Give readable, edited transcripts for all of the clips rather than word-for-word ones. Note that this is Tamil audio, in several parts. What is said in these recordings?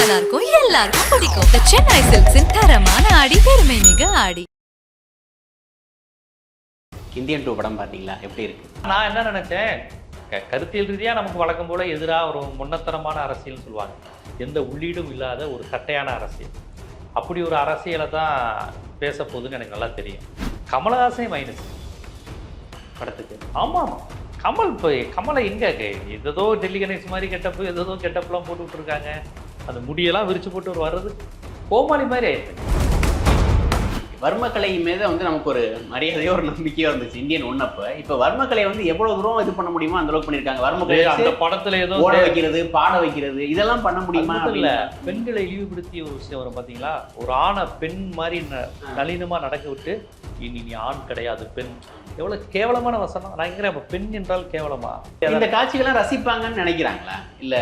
நல்லா இருக்கும், எல்லாருக்கும் பிடிக்கும். The Chennai Silks தரமான ஆடி, பெருமை மிக ஆடி. இந்தியன் 2 படம் பார்த்தீங்களா, எப்படி இருக்கு? நான் என்ன நினைச்சேன், கருத்தியல் ரீதியாக நமக்கு வழக்கம் போல எதிராக ஒரு முன்னத்தரமான அரசியல்னு சொல்லுவாங்க. எந்த உள்ளீடும் இல்லாத ஒரு தட்டையான அரசியல். அப்படி ஒரு அரசியலை தான் பேச போகுதுன்னு எனக்கு நல்லா தெரியும். கமலஹாசன் மைனஸ் படத்துக்கு. ஆமாம், கமலை எங்கே ஏதோ டெல்லி கணேஷ் மாதிரி கெட்டப்பு, ஏதோ கெட்டப்லாம் போட்டு விட்டுருக்காங்க. அந்த முடியெல்லாம் விரிச்சு போட்டு ஒரு வர்றது கோமாளி மாதிரி ஆயிடுச்சு. வர்மக்கலை மீது நமக்கு ஒரு மரியாதையோ ஒரு நம்பிக்கையோ இருந்துச்சு இந்தியன் 1 அப்போ. இப்போ வர்மக்கலை எவ்வளவு தூரம் இது பண்ண முடியுமோ அந்த அளவுக்கு பண்ணியிருக்காங்க. வர்மக்கலை அந்த படத்துல ஏதோ ஓட வைக்கிறது, பாட வைக்கிறது, இதெல்லாம் பண்ண முடியுமா? இல்ல, பெண்களை இழிவுபடுத்திய ஒரு விஷயம் வரும் பார்த்தீங்களா. ஒரு ஆணை பெண் மாதிரி நளினமா நடக்க விட்டு, இனி நீ ஆண் கிடையாது பெண். எவ்வளவு கேவலமான வசனம். நான் நினைக்கிறேன், பெண் என்றால் கேவலமா? இந்த காட்சிகள்லாம் ரசிப்பாங்கன்னு நினைக்கிறாங்களா? இல்ல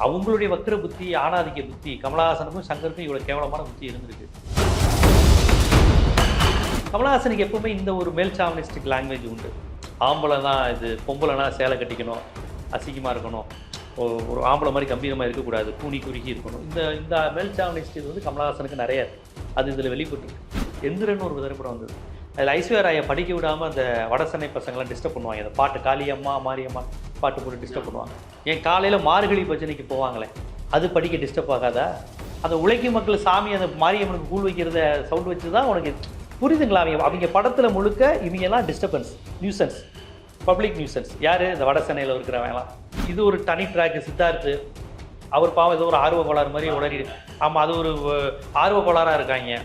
அவங்களுடைய வக்கிர புத்தி, ஆணாதிக்க புத்தி. கமலஹாசனுக்கும் சங்கருக்கும் இவ்வளவு கேவலமான புத்தி இருந்திருக்கு. கமலஹாசனுக்கு எப்பவுமே இந்த ஒரு மேல் சாவனிஸ்டிக் லாங்குவேஜ் உண்டு. ஆம்பளை தான் இது, பொம்பளைனா சேலை கட்டிக்கணும், அசிங்கமாக இருக்கணும், ஒரு ஆம்பளை மாதிரி கம்பீரமாக இருக்கக்கூடாது, கூனி குறுக்கி இருக்கணும். இந்த மேல் சாவனிஸ்டிக் கமலஹாசனுக்கு நிறைய அது இதில் வெளிப்பட்டு. எந்திரன்னு ஒரு திரைப்படம் வந்தது. அதில் ஐஸ்வர்யா ராயை படிக்க விடாமல் அந்த வடசென்னை பசங்களாம் டிஸ்டர்ப் பண்ணுவாங்க. அந்த பாட்டு காளியம்மா மாரியம்மா பாட்டு போட்டு டிஸ்டர்ப் பண்ணுவாங்க. ஏன் காலையில் மார்கழி பஜனைக்கு போவாங்களே, அது படிக்க டிஸ்டர்ப் ஆகாதா? அந்த உழைக்கும் மக்கள் சாமி அந்த மாரியம்மனுக்கு கூழ் வைக்கிறத சவுண்ட் வச்சு தான் உனக்கு புரியுதுங்களா? அவங்க படத்தில் முழுக்க இவங்கெல்லாம் டிஸ்டர்பன்ஸ், நியூசன்ஸ், பப்ளிக் நியூசன்ஸ். யார்? இந்த வட சென்னையில் இருக்கிறவங்களாம். இது ஒரு தனி ட்ராக்கு. சித்தார்த்து அவர் பாவம் ஏதோ ஒரு ஆர்வ கோளாறு மாதிரி உளறி. ஆமாம், அது ஒரு ஆர்வ கோளாறாக இருக்காங்க.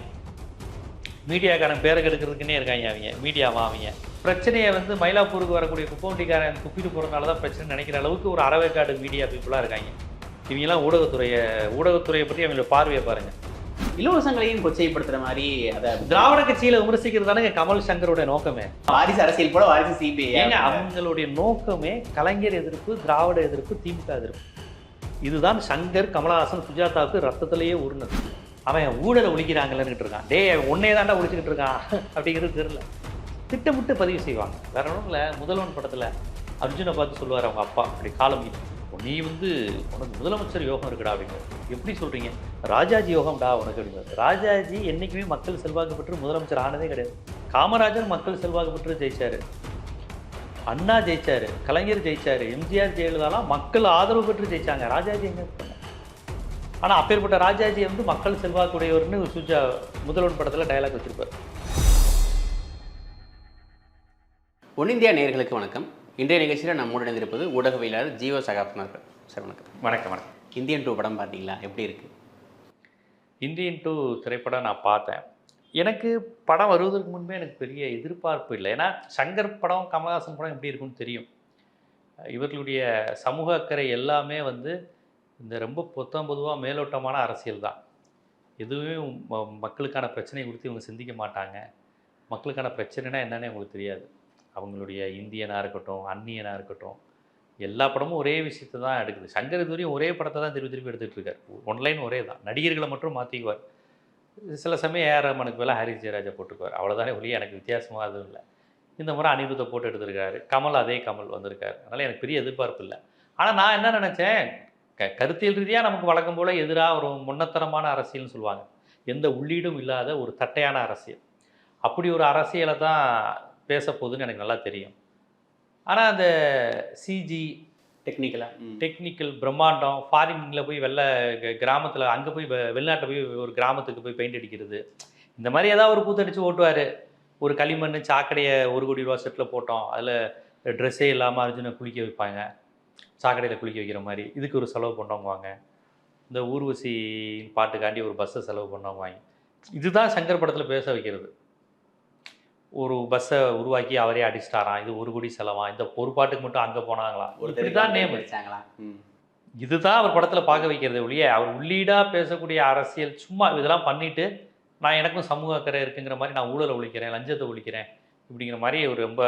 மீடியாக்காரன் பேரை கெடுக்கிறதுக்குன்னே இருக்காங்க அவங்க. மீடியாவா அவங்க பிரச்சனையை மயிலாப்பூருக்கு வரக்கூடிய குப்பவண்டிக்காரன் துப்பிட்டு போகிறதுனால தான் பிரச்சனை நினைக்கிற அளவுக்கு ஒரு அறவேக்காடு மீடியா பீப்புளாக இருக்காங்க. இவங்கெல்லாம் ஊடகத்துறையை பற்றி அவங்களோட பார்வையை பாருங்கள். இலவசங்களையும் கொச்சைப்படுத்துற மாதிரி அதை திராவிட கட்சியில விமர்சிக்கிறது தானே கமல் சங்கருடைய நோக்கமே. வாரிசு அரசியல் போல வாரிசு சிபிஐ. அவங்களுடைய நோக்கமே கலைஞர் எதிர்ப்பு, திராவிட எதிர்ப்பு, திமுக எதிர்ப்பு. இதுதான் சங்கர், கமலஹாசன், சுஜாதாவுக்கு ரத்தத்திலேயே உருணுது. அவன் ஊழலை ஒழிக்கிறாங்கன்னு இருக்கான். ஒன்னே தாண்டா ஒழிச்சுக்கிட்டு இருக்கான் அப்படிங்கிறது தெரியல. திட்டமிட்டு பதிவு செய்வாங்க. வேற ஒன்றும் இல்லை. முதல்வன் படத்துல அர்ஜுனை பார்த்து சொல்லுவார் அவங்க அப்பா, அப்படி காலம் நீ உனக்கு முதலமைச்சர் யோகம் இருக்குடா அப்படிங்க. எப்படி சொல்கிறீங்க? ராஜாஜி யோகம்டா உனக்கு அப்படிங்க. ராஜாஜி என்றைக்குமே மக்கள் செல்வாக்கு பெற்று முதலமைச்சர் ஆனதே கிடையாது. காமராஜர் மக்கள் செல்வாக்கு பெற்று ஜெயிச்சார், அண்ணா ஜெயிச்சார், கலைஞர் ஜெயிச்சார், எம்ஜிஆர் ஜெயலலிதாலாம் மக்கள் ஆதரவு பெற்று ஜெயிச்சாங்க. ராஜாஜி எங்கே இருக்காங்க? ஆனால் அப்பேற்பட்ட ராஜாஜி மக்கள் செல்வாக்குடையவர்னு சுஜா முதல்வன் படத்தில் டயலாக் வச்சிருப்பார். ஒன் இந்தியா நேயர்களுக்கு வணக்கம். இன்றைய நிகழ்ச்சியில் நம்மோடு இணைந்திருப்பது ஊடகவியலாளர் ஜீவோ சகாப்தன் அவர்கள். சார் வணக்கம். வணக்கம். வணக்கம். இந்தியன் 2 படம் பார்த்தீங்களா, எப்படி இருக்குது? இந்தியன் 2 திரைப்படம் நான் பார்த்தேன். எனக்கு படம் வருவதற்கு முன்பே எனக்கு பெரிய எதிர்பார்ப்பு இல்லை. ஏன்னா சங்கர் படம், கமலஹாசன் படம் எப்படி இருக்குன்னு தெரியும். இவர்களுடைய சமூக அக்கறை எல்லாமே இந்த ரொம்ப பொதுவாக மேலோட்டமான அரசியல் தான். எதுவுமே மக்களுக்கான பிரச்சனை குறித்து இவங்க சிந்திக்க மாட்டாங்க. மக்களுக்கான பிரச்சனைனா என்னன்னே அவங்களுக்கு தெரியாது. அவங்களுடைய இந்தியனாக இருக்கட்டும், அந்நியனாக இருக்கட்டும், எல்லா படமும் ஒரே விஷயத்தை தான் எடுக்குது. சங்கர் இதுவரையும் ஒரே படத்தை தான் திருப்பி எடுத்துகிட்டு இருக்கார். ஒன்லைன் ஒரே தான். நடிகர்களை மட்டும் மாற்றிக்குவார். சில சமயம் ஏஆர் ரஹ்மானுக்கு மேலே ஹாரிஸ் ஜெயராஜா போட்டுக்குவார். அவ்வளோதானே ஒழிய எனக்கு வித்தியாசமாக அதுவும் இல்லை. இந்த முறை அனிருத்தை போட்டு எடுத்திருக்காரு. கமல் அதே கமல் வந்திருக்கார். அதனால் எனக்கு பெரிய எதிர்பார்ப்பு இல்லை. ஆனால் நான் என்ன நினச்சேன், கருத்தியல் ரீதியாக நமக்கு வழக்கம் போல் எதிராக ஒரு முன்னத்தரமான அரசியல்னு சொல்லுவாங்க. எந்த உள்ளீடும் இல்லாத ஒரு தட்டையான அரசியல். அப்படி ஒரு அரசியலை தான் பேச போகுதுன்னு எனக்கு நல்லா தெரியும். ஆனால் அந்த சிஜி டெக்னிக்கல் பிரம்மாண்டம், ஃபாரினில் போய் கிராமத்தில் அங்கே போய் வெளிநாட்டில் போய் ஒரு கிராமத்துக்கு போய் பெயிண்ட் அடிக்கிறது, இந்த மாதிரி ஏதாவது ஒரு கூத்தடிச்சு ஓட்டுவார். ஒரு களிமண் சாக்கடையை 1 கோடி ரூபா செட்டில் போட்டோம், அதில் ட்ரெஸ்ஸே இல்லாமல் அர்ஜுனை குளிக்க வைப்பாங்க, சாக்கடையில் குளிக்க வைக்கிற மாதிரி. இதுக்கு ஒரு செலவு பண்ணவங்க. இந்த ஊர்வசி பாட்டுக்காண்டி ஒரு பஸ்ஸை செலவு பண்ணவங்க. இதுதான் சங்கர் படத்தில் பேச வைக்கிறது. ஒரு பஸ்ஸை உருவாக்கி அவரே அடிச்சிட்டாராம், இது 1 கோடி செலவாம், இந்த ஒரு பாட்டுக்கு மட்டும் அங்கே போனாங்களாம், இப்படிதான் நேம் அடிச்சாங்களா. இதுதான் அவர் படத்தில் பார்க்க வைக்கிறது ஒழிய அவர் உள்ளீடாக பேசக்கூடிய அரசியல் சும்மா இதெல்லாம் பண்ணிட்டு நான் எனக்கும் சமூக அக்கறை இருக்குங்கிற மாதிரி, நான் ஊழலை ஒழிக்கிறேன், லஞ்சத்தை ஒழிக்கிறேன் இப்படிங்கிற மாதிரி ஒரு ரொம்ப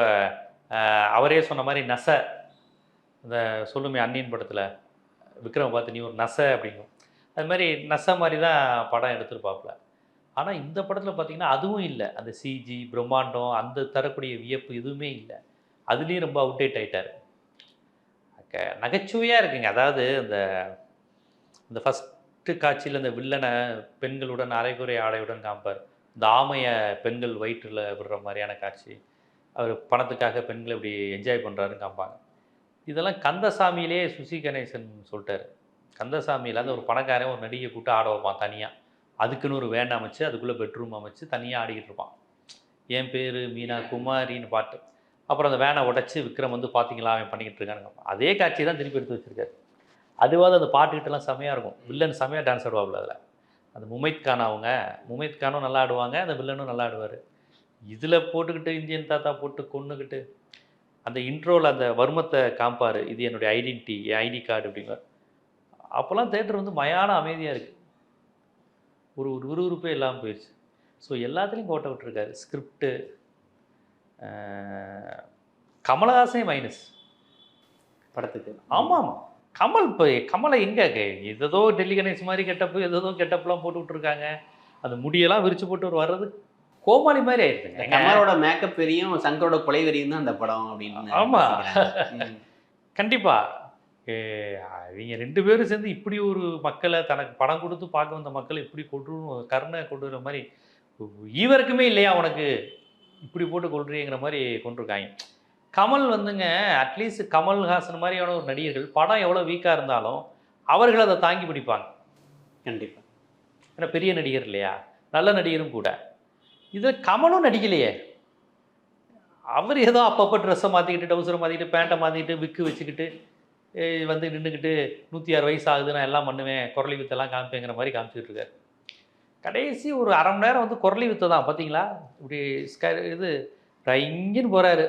அவரே சொன்ன மாதிரி இந்த சொல்லுமே அந்நியன் படத்தில் விக்ரம் பார்த்து நீ ஒரு அப்படிங்கும். அது மாதிரி மாதிரி தான் படம் எடுத்துருப்பாப்புல. ஆனால் இந்த படத்தில் பார்த்தீங்கன்னா அதுவும் இல்லை. அந்த சிஜி பிரம்மாண்டம், அந்த தரக்கூடிய வியப்பு எதுவுமே இல்லை. அதுலேயும் ரொம்ப அவுடேட் ஆகிட்டார். நகைச்சுவையாக இருக்குங்க. அதாவது இந்த ஃபஸ்ட் ஃபஸ்ட்டு காட்சியில் இந்த வில்லனை பெண்களுடன் அரைகுறை ஆடையுடன் காமிப்பார். இந்த ஆமையை பெண்கள் வயிற்றில் விடுற மாதிரியான காட்சி. அவர் பணத்துக்காக பெண்களை இப்படி என்ஜாய் பண்ணுறாருன்னு காமிப்பாங்க. இதெல்லாம் கந்தசாமியிலே சுசி கணேசன் சொல்லிட்டாரு. கந்தசாமியில் அந்த ஒரு பணக்காரன் ஒரு நடிகை கூப்பிட்டு ஆட வைப்பான் தனியாக. அதுக்குன்னு ஒரு வேன் அமைச்சு அதுக்குள்ளே பெட்ரூம் அமைச்சு தனியாக ஆடிக்கிட்டு இருப்பான். என் பேர் மீனா குமாரின்னு பாட்டு. அப்புறம் அந்த வேனை உடச்சி விக்ரம் வந்து பார்த்தீங்களா அவன் பண்ணிக்கிட்டு இருக்கான்னு. அதே காட்சி தான் திருப்பி எடுத்து வச்சுருக்காரு. அதுவாது அந்த பாட்டுக்கிட்டலாம் செம்மையாக இருக்கும். வில்லன் செம்மையாக டான்ஸ் ஆடுவாப்புல அதில். அந்த முமைத் கான் அவங்க முமைத் கானும் நல்லா ஆடுவாங்க, அந்த வில்லனும் நல்லா ஆடுவார். இதில் போட்டுக்கிட்டு இந்தியன் தாத்தா போட்டு கொண்டுக்கிட்டு அந்த இன்ட்ரோவில் அந்த வர்மத்தை காமிப்பார். இது என்னுடைய ஐடென்டிட்டி, என் ஐடி கார்டு அப்படிங்கிற. அப்போல்லாம் தேட்டர் வந்து மயான அமைதியாக இருக்குது. ஒரு விறுவிறுப்பே இல்லாமல் போயிடுச்சு. ஸோ எல்லாத்துலேயும் கோட்டை விட்டுருக்காரு. ஸ்கிரிப்டு கமலஹாசனே மைனஸ் படத்துக்கு. ஆமாம் கமல். இப்போ கமலை எங்கே ஏதோ டெல்லி கணேஷ் மாதிரி கெட்டப்பு ஏதோ கெட்டப்லாம் போட்டு விட்ருக்காங்க. அந்த முடியெல்லாம் விரிச்சு போட்டு ஒரு வர்றது கோமாளி மாதிரி ஆயிடுதுங்க. கமலோட மேக்கப் வெறியும் சங்கரோட கொலை வெறியும் தான் அந்த படம் அப்படின்னு. ஆமாம் கண்டிப்பாக. இவங்க 2 பேரும் சேர்ந்து இப்படி ஒரு மக்களை தனக்கு படம் கொடுத்து பார்க்க வந்த மக்களை இப்படி கருணை கொண்டு வர மாதிரி ஈவருக்குமே இல்லையா உனக்கு இப்படி போட்டு கொள்றீங்கிற மாதிரி கொண்டிருக்காங்க. கமல் வந்துங்க அட்லீஸ்ட் கமல்ஹாசன் மாதிரியான ஒரு நடிகர்கள் படம் எவ்வளோ வீக்காக இருந்தாலும் அவர்கள் அதை தாங்கி பிடிப்பாங்க. கண்டிப்பாக. ஏன்னா பெரிய நடிகர் இல்லையா, நல்ல நடிகரும் கூட. இதில் கமலும் நடிக்கலையே. அவர் ஏதோ அப்பப்போ ட்ரெஸ்ஸை மாற்றிக்கிட்டு டவுசரை மாற்றிக்கிட்டு பேண்ட்டை மாற்றிக்கிட்டு விக்கு வச்சுக்கிட்டு வந்து நின்றுக்கிட்டு 106 வயசு ஆகுது நான் எல்லாம் பண்ணுவேன் குரலி வித்தெல்லாம் காமிப்பேங்கிற மாதிரி காமிச்சிக்கிட்டு இருக்காரு. கடைசி ஒரு அரை மணி நேரம் வந்து குரலி வித்தை தான் பார்த்தீங்களா. இப்படி இது ரைங்கின்னு போகிறாரு.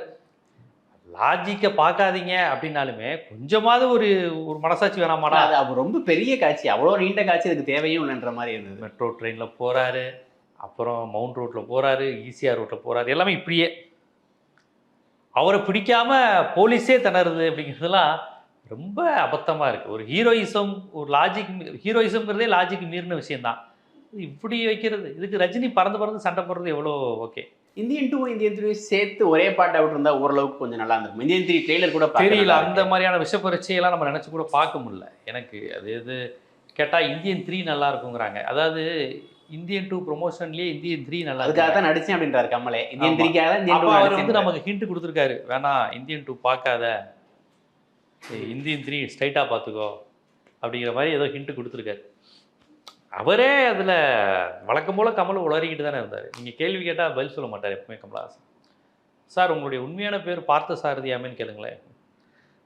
லாஜிக்கை பார்க்காதீங்க அப்படின்னாலுமே கொஞ்சமாவது ஒரு மனசாட்சி வேணாமாடா. அது ரொம்ப பெரிய காட்சி, அவ்வளோ நீண்ட காட்சி அதுக்கு தேவையும் இல்லைன்ற மாதிரி இருந்தது. மெட்ரோ ட்ரெயினில் போகிறாரு, அப்புறம் மவுண்ட் ரோட்டில் போகிறாரு, ஈசிஆர் ரோட்டில் போகிறாரு, எல்லாமே இப்படியே. அவரை பிடிக்காம போலீஸே திணறுது அப்படிங்கிறதுலாம் ரொம்ப அபத்தமாக இருக்குது. ஒரு ஹீரோயிசம், ஒரு லாஜிக், ஹீரோயிசம்ங்கிறதே லாஜிக் மீறின விஷயந்தான். இப்படி வைக்கிறது. இதுக்கு ரஜினி பறந்து சண்டை போடுறது எவ்வளோ ஓகே. இந்தியன் 2 இந்தியன் 3 சேர்த்து ஒரே பாட்டை விட்டு இருந்தால் ஓரளவுக்கு கொஞ்சம் நல்லா இருந்திருக்கும். இந்தியன் 3 ட்ரெய்லர் கூட தெரியல. அந்த மாதிரியான விஷப்பரீட்சையெல்லாம் நம்ம நினச்சி கூட பார்க்க முடியல. எனக்கு அது எது கேட்டால் இந்தியன் 3 நல்லா இருக்குங்கிறாங்க. அதாவது இந்தியன் 2 ப்ரொமோஷன்லேயே இந்தியன் 3 நல்லா, அதுக்காக தான் நடிச்சேன் அப்படின்றாரு கமலே. இந்தியன் 3க்காக அவர் வந்து நமக்கு ஹிண்ட் கொடுத்துருக்காரு. வேணாம் இந்தியன் 2 பார்க்காத, இந்தியன் 3 ஸ்ட்ரைட்டாக பார்த்துக்கோ அப்படிங்கிற மாதிரி ஏதோ ஹிண்ட் கொடுத்துருக்காரு. அவரே அதில் வழக்கம் போல் கமல் உளறிக்கிட்டு தானே இருந்தார். நீங்கள் கேள்வி கேட்டால் பதில் சொல்ல மாட்டார் எப்பவுமே கமலஹாசன். சார் உங்களுடைய உண்மையான பேர் பார்த்த சாரதியாமேன்னு கேளுங்களேன்.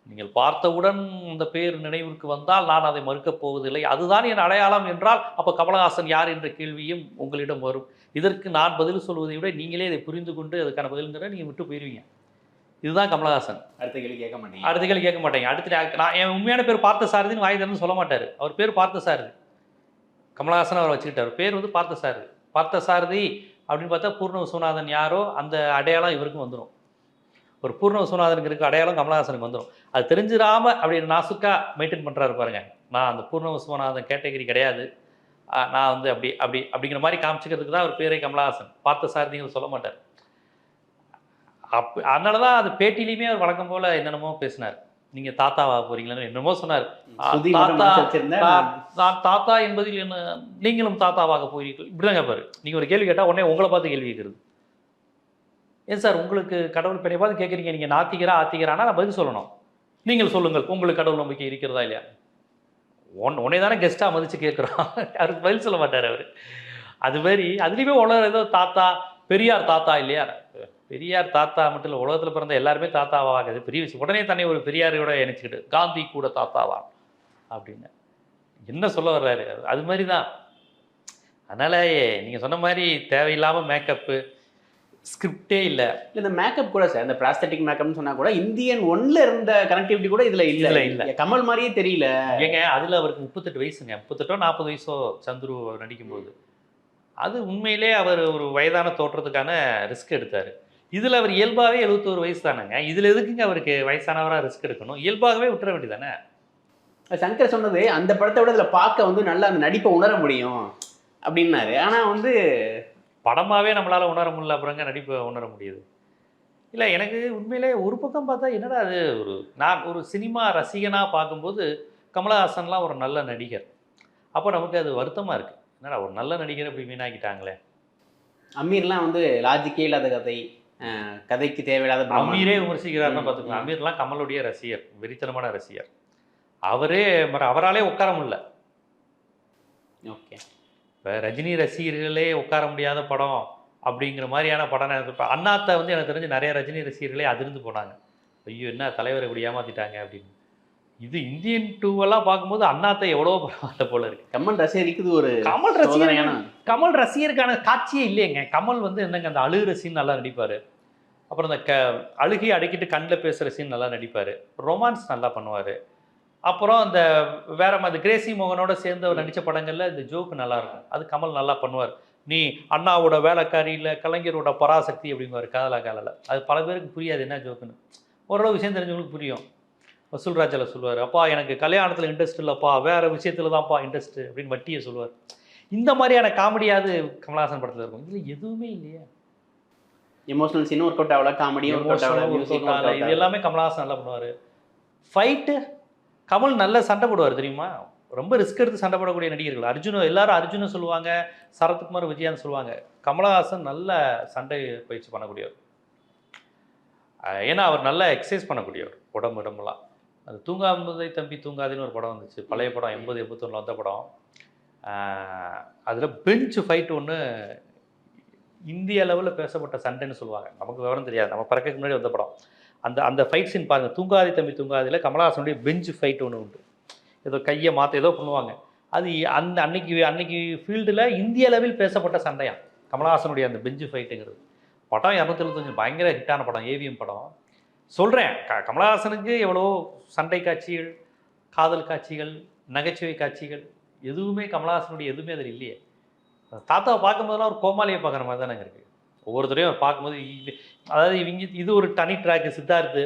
நீங்கள் பார்த்தவுடன் இந்த பேர் நினைவுக்கு வந்தால் நான் அதை மறுக்கப் போவதில்லை, அதுதான் என் அடையாளம் என்றால் அப்போ கமலஹாசன் யார் என்ற கேள்வியும் உங்களிடம் வரும். இதற்கு நான் பதில் சொல்வதை விட நீங்களே இதை புரிந்து கொண்டு அதுக்கான பதில்ங்கிற நீங்கள் விட்டு போயிடுவீங்க. இதுதான் கமலஹாசன். அடுத்த கேள்வி கேட்க மாட்டேங்க. அடுத்து நான் என் உண்மையான பேர் பார்த்த சாரதின்னு வாய் திறந்து சொல்ல மாட்டார். அவர் பேர் பார்த்த சாரதி. கமலஹாசன் அவர் வச்சுக்கிட்டார். பேர் வந்து பார்த்த சாரதி. பார்த்த சாரதி அப்படின்னு பார்த்தா பூர்ண விஸ்வநாதன் யாரோ அந்த அடையாளம் இவருக்கும் வந்துடும். ஒரு பூர்ண விஸ்வநாதனுக்கு இருக்க அடையாளம் கமலஹாசனுக்கு வந்துடும். அது தெரிஞ்சிடாம அப்படின்னு நாசுக்கா மெயின்டைன் பண்ணுறாரு பாருங்க. நான் அந்த பூர்ண விஸ்வநாதன் கேட்டகரி கிடையாது, நான் வந்து அப்படிங்கிற மாதிரி காமிச்சிக்கிறதுக்கு தான் அவர் பேரே கமலஹாசன். பார்த்த சாரதிங்கிறது சொல்ல மாட்டார். அதனால தான் அது பேட்டிலையுமே அவர் வழக்கம் போல் என்னென்னமோ பேசினார். நீங்கள் தாத்தாவா போகிறீங்களான்னு என்னமோ சொன்னார். நான் தாத்தா என்பதில் என்ன நீங்களும் தாத்தாவாக போகிறீர்கள் இப்படிதான் கேட்பாரு. நீங்கள் ஒரு கேள்வி கேட்டால் உடனே உங்களை பார்த்து கேள்வி கேட்குறது. ஏன் சார் உங்களுக்கு கடவுள் பெண்ணை பார்த்து கேட்குறீங்க, நீங்கள் நாத்திக்கிறா ஆத்திக்கிறானா நான் பதில் சொல்லணும். நீங்கள் சொல்லுங்கள் உங்களுக்கு கடவுள் நம்பிக்கை இருக்கிறதா இல்லையா. உடனே தானே கெஸ்ட்டாக மதித்து கேட்குறோம். அவருக்கு பதில் சொல்ல மாட்டார் அவர். அது மாதிரி அதுலேயுமே உலக ஏதோ தாத்தா பெரியார் தாத்தா இல்லையா. பெரியார் தாத்தா மட்டும் இல்லை, உலகத்தில் பிறந்த எல்லாருமே தாத்தாவாகுது பெரிய விஷயம். உடனே தன்னை ஒரு பெரியாரோட இணைச்சிக்கிட்டு காந்தி கூட தாத்தாவா அப்படின்னு என்ன சொல்ல வர்றாரு. அது மாதிரி தான். அதனால் நீங்கள் சொன்ன மாதிரி தேவையில்லாமல் மேக்கப்பு ஸ்கிரிப்டே இல்லை. இந்த மேக்கப் கூட சார், இந்த பிளாஸ்டிக் மேக்கப்னு சொன்னால் கூட இந்தியன் 1ல இருந்த கனெக்டிவிட்டி கூட இதில் இல்லை. கமல் மாதிரியே தெரியல. ஏங்க அதில் அவருக்கு 38 வயசுங்க, 38 40 வயசோ சந்துரு நடிக்கும்போது. அது உண்மையிலே அவர் ஒரு வயதான தோற்றத்துக்கான ரிஸ்க் எடுத்தார். இதில் அவர் இயல்பாகவே 71 வயசு தானேங்க. இதில் எதுக்குங்க அவருக்கு வயசானவராக ரிஸ்க் எடுக்கணும்? இயல்பாகவே விட்டுற வேண்டியதானே. சங்கர் சொன்னது அந்த படத்தை விட இதில் பார்க்க வந்து நல்லா அந்த நடிப்பை உணர முடியும் அப்படின்னாரு. ஆனால் வந்து படமாகவே நம்மளால் உணர முடியல, அப்புறங்க நடிப்பை உணர முடியுது. இல்லை எனக்கு உண்மையிலே ஒரு பக்கம் பார்த்தா என்னடா அது நான் ஒரு சினிமா ரசிகனாக பார்க்கும்போது கமலஹாசன்லாம் ஒரு நல்ல நடிகர். அப்போ நமக்கு அது வருத்தமாக இருக்குது. என்னடா ஒரு நல்ல நடிகரை இப்படி வீணாக்கிட்டாங்களே. அமீர்லாம் வந்து லாஜிக்கே இல்லாத கதை, கதைக்கு தேவையில்லாத அமீரே விமர்சிக்கிறாருன்னா பார்த்துக்கலாம். அமீர்லாம் கமலுடைய ரசிகர், வெறித்தனமான ரசிகர். அவராலே உட்கார முடியல. ஓகே, இப்போ ரஜினி ரசிகர்களே உட்கார முடியாத படம் அப்படிங்கிற மாதிரியான படம். இப்போ அண்ணாத்தை வந்து எனக்கு தெரிஞ்சு நிறைய ரஜினி ரசிகர்களே அதிர்ந்து போனாங்க. ஐயோ என்ன தலைவரை இப்படி ஏமாத்திட்டாங்க அப்படின்னு. இது இந்தியன் 2 பார்க்கும்போது அண்ணாத்தை எவ்வளோ பரவாயில்ல போல இருக்கு. கமல் ரசிகருக்கு ஒரு கமல் ரசிகருக்கான காட்சியே இல்லையங்க. கமல் வந்து என்னங்க அந்த அழுகிற சீன் நல்லா நடிப்பார். அப்புறம் அந்த அழுகி அடக்கிட்டு கண்ணில் பேசுகிற சீன் நல்லா நடிப்பார். ரொமான்ஸ் நல்லா பண்ணுவார். அப்புறம் அந்த வேற மாதிரி கிரேசி மோகனோட சேர்ந்து அவர் நடித்த படங்களில் இந்த ஜோக்கு நல்லாயிருக்கும். அது கமல் நல்லா பண்ணுவார். நீ அண்ணாவோட வேலைக்காரியில் கலைஞரோட பராசக்தி அப்படிங்குவார் காதல. அது பல பேருக்கு புரியாது என்ன ஜோக்குன்னு. ஓரளவு விஷயம் தெரிஞ்சவங்களுக்கு புரியும். வசூல்ராஜில் சொல்லுவார், அப்பா எனக்கு கல்யாணத்தில் இன்ட்ரெஸ்ட் இல்லைப்பா, வேறு விஷயத்தில் தான்ப்பா இன்ட்ரெஸ்ட்டு அப்படின்னு வட்டியை சொல்லுவார். இந்த மாதிரியான காமெடியாவது கமல்ஹாசன் படத்தில் இருக்கும். இதில் எதுவுமே இல்லையா. எமோஷனல் சீனும் ஒர்க் அவுட் ஆகல, காமெடியும் ஒர்க் அவுட் ஆகல. இது எல்லாமே கமல்ஹாசன் நல்லா பண்ணுவார். ஃபைட்டு கமல் நல்ல சண்டை போடுவார் தெரியுமா. ரொம்ப ரிஸ்க் எடுத்து சண்டை போடக்கூடிய நடிகர்கள். எல்லாரும் அர்ஜுனை சொல்லுவாங்க, சரத்குமார், விஜயான்னு சொல்லுவாங்க. கமல்ஹாசன் நல்ல சண்டை பயிற்சி பண்ணக்கூடியவர். ஏன்னா அவர் நல்லா எக்ஸசைஸ் பண்ணக்கூடியவர் உடம்புலாம். அது தூங்காமதை தம்பி தூங்காதுன்னு ஒரு படம் வந்துச்சு, பழைய படம், 80-81 வந்த படம். அதில் பெஞ்ச் ஃபைட் ஒன்று இந்திய அளவில் பேசப்பட்ட சண்டைன்னு சொல்லுவாங்க. நமக்கு விவரம் தெரியாது, நம்ம பிறக்க முன்னாடி வந்த படம். அந்த ஃபைட் சீன் பாருங்கள். தூங்காதி தம்பி தூங்காதில் கமல்ஹாசனுடைய பெஞ்ச் ஃபைட் ஒன்று உண்டு. ஏதோ கையை மாற்ற ஏதோ பண்ணுவாங்க. அது அன்னைக்கு ஃபீல்டில் இந்திய அளவில் பேசப்பட்ட சண்டையாம் கமல்ஹாசனுடைய அந்த பெஞ்சு ஃபைட்டுங்கிறது. படம் 275 பயங்கர ஹிட்டான படம், ஏவிஎம் படம். சொல்கிறேன், கமல்ஹாசனுக்கு எவ்வளோ சண்டை காட்சிகள், காதல் காட்சிகள், நகைச்சுவை காட்சிகள், எதுவுமே கமல்ஹாசனுடைய எதுவுமே அதில் இல்லையே. தாத்தாவை பார்க்கும்போதெல்லாம் ஒரு கோமாளியை பார்க்குற மாதிரி தானே இருக்குது. ஒவ்வொருத்தரையும் பார்க்கும்போது அதாவது இது ஒரு தனி ட்ராக்கு. சித்தார்த்து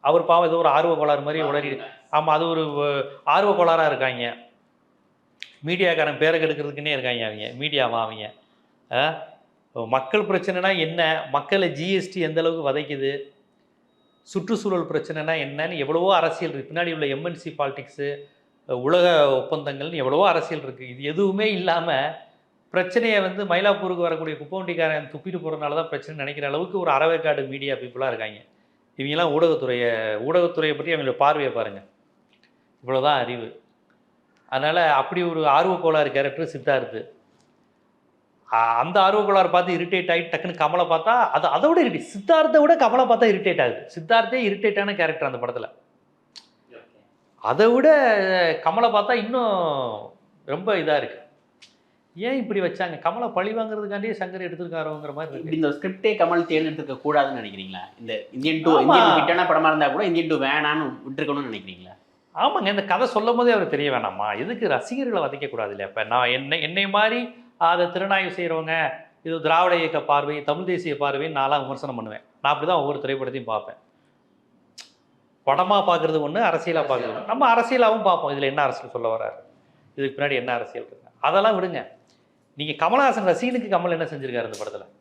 அவர் பாவம் ஏதோ ஒரு ஆர்வ கோளாறு மாதிரி உளறி. ஆமாம், அது ஒரு ஆர்வ கோளாறாக இருக்காங்க. மீடியாக்காரன் பேரை கெடுக்கிறதுக்குன்னே இருக்காங்க அவங்க. மீடியாவா அவங்க மக்கள் பிரச்சனைனா என்ன, மக்களை ஜிஎஸ்டி எந்த அளவுக்கு வதைக்குது, சுற்றுச்சூழல் பிரச்சனைனா என்னன்னு எவ்வளவோ அரசியல் இருக்குது. பின்னாடி உள்ள எம்என்சி பாலிடிக்ஸு, உலக ஒப்பந்தங்கள்னு எவ்வளவோ அரசியல் இருக்குது. இது எதுவுமே இல்லாமல் பிரச்சனையை வந்து மயிலாப்பூருக்கு வரக்கூடிய குப்பவண்டிக்காரன் துப்பிட்டு போகிறதுனால தான் பிரச்சனை நினைக்கிற அளவுக்கு ஒரு அறவேக்காடு மீடியா பீப்புளாக இருக்காங்க. இவங்கெல்லாம் ஊடகத்துறையை பற்றி அவங்களோட பார்வையை பாருங்கள். இவ்வளோதான் அறிவு. அதனால் அப்படி ஒரு ஆர்வக்கோளாறு கேரக்டர் சித்தார்த்து. அந்த ஆர்வக்கோளாறு பார்த்து இரிட்டேட் ஆகிட்டு டக்குன்னு கமலை பார்த்தா அதை விட இரிட்டேட். சித்தார்த்தை விட கமலை பார்த்தா இரிட்டேட் ஆகுது. சித்தார்த்தே இரிட்டேட்டான கேரக்டர் அந்த படத்தில். அதை விட கமலை பார்த்தா இன்னும் ரொம்ப இதாக இருக்குது. ஏன் இப்படி வச்சாங்க? கமலை பழி வாங்குறதுக்காண்டியே சங்கர் எடுத்துருக்காரோங்கிற மாதிரி இருக்கு. இந்த ஸ்கிரிப்டே கமல் தேர்ந்தெடுத்துக்க கூடாதுன்னு நினைக்கிறீங்களா? இந்த இந்தியன் 2 ஹிட்டான படமாக இருந்தால் கூட இந்தியன் 2 வேணான்னு விட்டுருக்கணும்னு நினைக்கிறீங்களா? ஆமாங்க, இந்த கதை சொல்லும் போதே அவர் தெரிய வேணாமா? எதுக்கு ரசிகர்களை வதைக்கக்கூடாது இல்லையா? இப்போ நான் என்னை மாதிரி அதை திறனாய்வு செய்கிறவங்க, இது திராவிட இயக்க பார்வை, தமிழ் தேசிய பார்வைன்னு நான்லாம் விமர்சனம் பண்ணுவேன். நான் அப்படி தான் ஒவ்வொரு திரைப்படத்தையும் பார்ப்பேன். படமாக பார்க்குறது ஒன்று, அரசியலாக பார்க்குறது. நம்ம அரசியலாகவும் பார்ப்போம். இதில் என்ன அரசியல் சொல்ல வர்றாரு, இதுக்கு பின்னாடி என்ன அரசியல் இருக்கு, அதெல்லாம் விடுங்க. நீங்கள் கமல்ஹாசன் ரசிகனுக்கு கமல் என்ன செஞ்சுருக்காரு இந்த படத்தில்?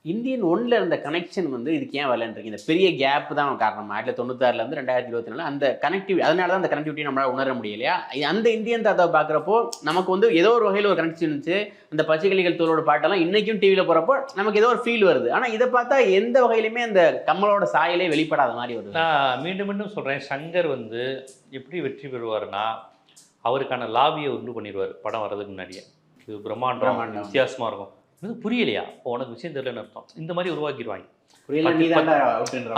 இந்தியன் 1ல் இருந்த கனெக்ஷன் வந்து இதுக்கு ஏன் வரலன்றீங்க? இந்த பெரிய கேப் தான் காரணம். 1996 2024 அந்த கனெக்டிவிட்டி, அதனால தான் அந்த கனெக்டிவிட்டி நம்மளால் உணர முடியலையா? அந்த இந்தியன் தாத்தாவை பார்க்குறப்போ நமக்கு வந்து ஏதோ ஒரு வகையில் ஒரு கனெக்ஷன் இருந்துச்சு. இந்த பச்சைக்கிளிகள் தோளோட பாட்டெல்லாம் இன்றைக்கும் டிவியில் போகிறப்போ நமக்கு ஏதோ ஒரு ஃபீல் வருது. ஆனால் இதை பார்த்தா எந்த வகையிலுமே அந்த கமலோட சாயலே வெளிப்படாத மாதிரி வருது. நான் மீண்டும் சொல்கிறேன், சங்கர் வந்து எப்படி வெற்றி பெறுவார்னா அவருக்கான லாபியை உண்டு பண்ணிடுவார் படம் வர்றதுக்கு முன்னாடியே. இது பிரம்மாண்டம் வித்தியாசமாக இருக்கும். இது புரியலையா? உனக்கு விஷயம் தெரியலன்னு அர்த்தம். இந்த மாதிரி உருவாக்கிடுவாங்க.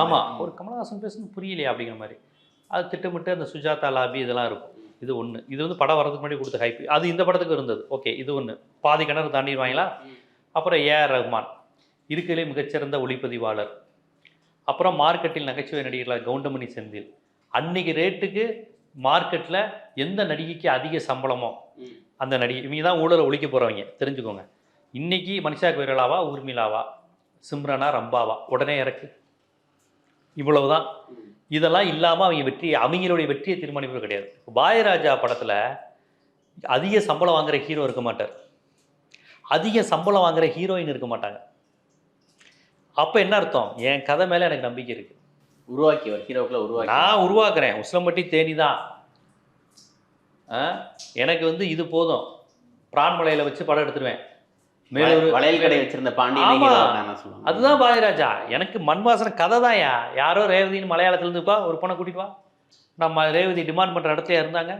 ஆமாம், ஒரு கமல்ஹாசன் பேசுன்னு புரியலையா அப்படிங்கிற மாதிரி. அது திட்டமிட்டு அந்த சுஜாதா லாபி இதெல்லாம் இருக்கும். இது ஒன்று. இது வந்து படம் வரதுக்கு முன்னாடி கொடுத்த ஹைப். அது இந்த படத்துக்கு இருந்தது. ஓகே, இது ஒன்று. பாதி கிணறு தாண்டிடுவாங்களா. அப்புறம் ஏஆர் ரஹ்மான் இருக்கிறதுலே மிகச்சிறந்த ஒளிப்பதிவாளர். அப்புறம் மார்க்கெட்டில் நகைச்சுவை நடிகர்களாக கவுண்டமணி செந்தில். அன்னைக்கு ரேட்டுக்கு மார்க்கெட்டில் எந்த நடிகைக்கு அதிக சம்பளமோ அந்த நடிகை. இவங்க தான் ஊழலை ஒழிக்க போகிறவங்க, தெரிஞ்சுக்கோங்க. இன்னைக்கு மனிஷா கொய்ராலாவா, ஊர்மிளாவா, சிம்ரனா, ரம்பாவா, உடனே இறக்கு. இவ்வளவுதான். இதெல்லாம் இல்லாமல் அவங்களுடைய வெற்றியை தீர்மானிப்பது கிடையாது. பாயராஜா படத்தில் அதிக சம்பளம் வாங்குற ஹீரோ இருக்க மாட்டார், அதிக சம்பளம் வாங்குற ஹீரோயின் இருக்க மாட்டாங்க. அப்போ என்ன அர்த்தம்? என் கதை மேலே எனக்கு நம்பிக்கை இருக்குது. உருவாக்கி ஹீரோக்களை நான் உருவாக்குறேன். உசிலம்பட்டி தேனி தான். எனக்கு வந்து இது போதும், பிரான்மலையில் வச்சு படம் எடுத்துருவேன். மேலூர் வளையல் கடை வச்சிருந்த பாண்டியன் சொல்லுவாங்க. அதுதான் பாரதிராஜா. எனக்கு மண் வாசனை கதை தான். யாரோ ரேவதின்னு மலையாளத்துலேருந்துப்பா ஒரு பொண்ணை கூட்டிட்டு வா, நம்ம ரேவதி டிமாண்ட் பண்ணுற இடத்துல இருந்தாங்க.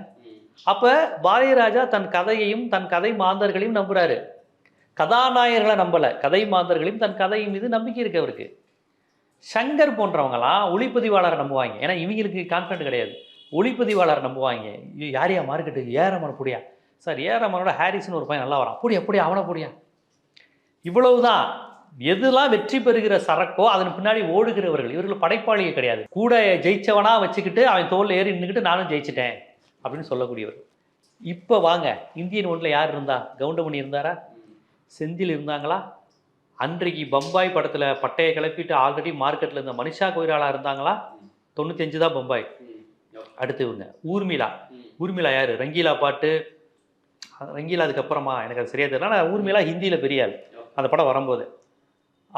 அப்போ பாரதிராஜா தன் கதையையும் தன் கதை மாந்தர்களையும் நம்புறாரு. கதாநாயகர்களை நம்பலை, கதை மாந்தர்களையும் தன் கதையின் மீது நம்பிக்கை இருக்கு அவருக்கு. சங்கர் போன்றவங்களாம் ஒளிப்பதிவாளரை நம்புவாங்க. ஏன்னா இவங்களுக்கு கான்ஃபிடன்ட் கிடையாது. ஒளிப்பதிவாளரை நம்புவாங்க. யாரையா மார்க்கெட்டு ஏறமான புடியா சார், ஏறமானோட ஹாரிஸ்னு ஒரு பையன் நல்லா வரான், அப்படியா அவனை புடியா. இவ்வளவுதான். எதுலாம் வெற்றி பெறுகிற சரக்கோ அதன் பின்னாடி ஓடுகிறவர்கள். இவர்கள் படைப்பாளிகள் கிடையாது. கூட ஜெயிச்சவனா வச்சுக்கிட்டு அவன் தோல்ல ஏறி நின்றுக்கிட்டு நானும் ஜெயிச்சிட்டேன் அப்படின்னு சொல்லக்கூடியவர். இப்போ வாங்க, இந்தியன் ஒன்றில் யார் இருந்தா? கவுண்டமணி இருந்தாரா? செந்தில் இருந்தாங்களா? அன்றைக்கு பம்பாய் படத்தில் பட்டையை கிளப்பிட்டு ஆல்ரெடி மார்க்கெட்டில் இருந்த மனிஷா கொய்ராலா இருந்தாங்களா? 95 தான் பம்பாய். அடுத்து இவங்க ஊர்மிளா யார்? ரங்கீலா பாட்டு, ரங்கீலா அதுக்கப்புறமா எனக்கு அது சரியா தெரியல. ஆனால் ஊர்மிளா ஹிந்தியில் பெரிய ஆள் அந்த படம் வரும்போது.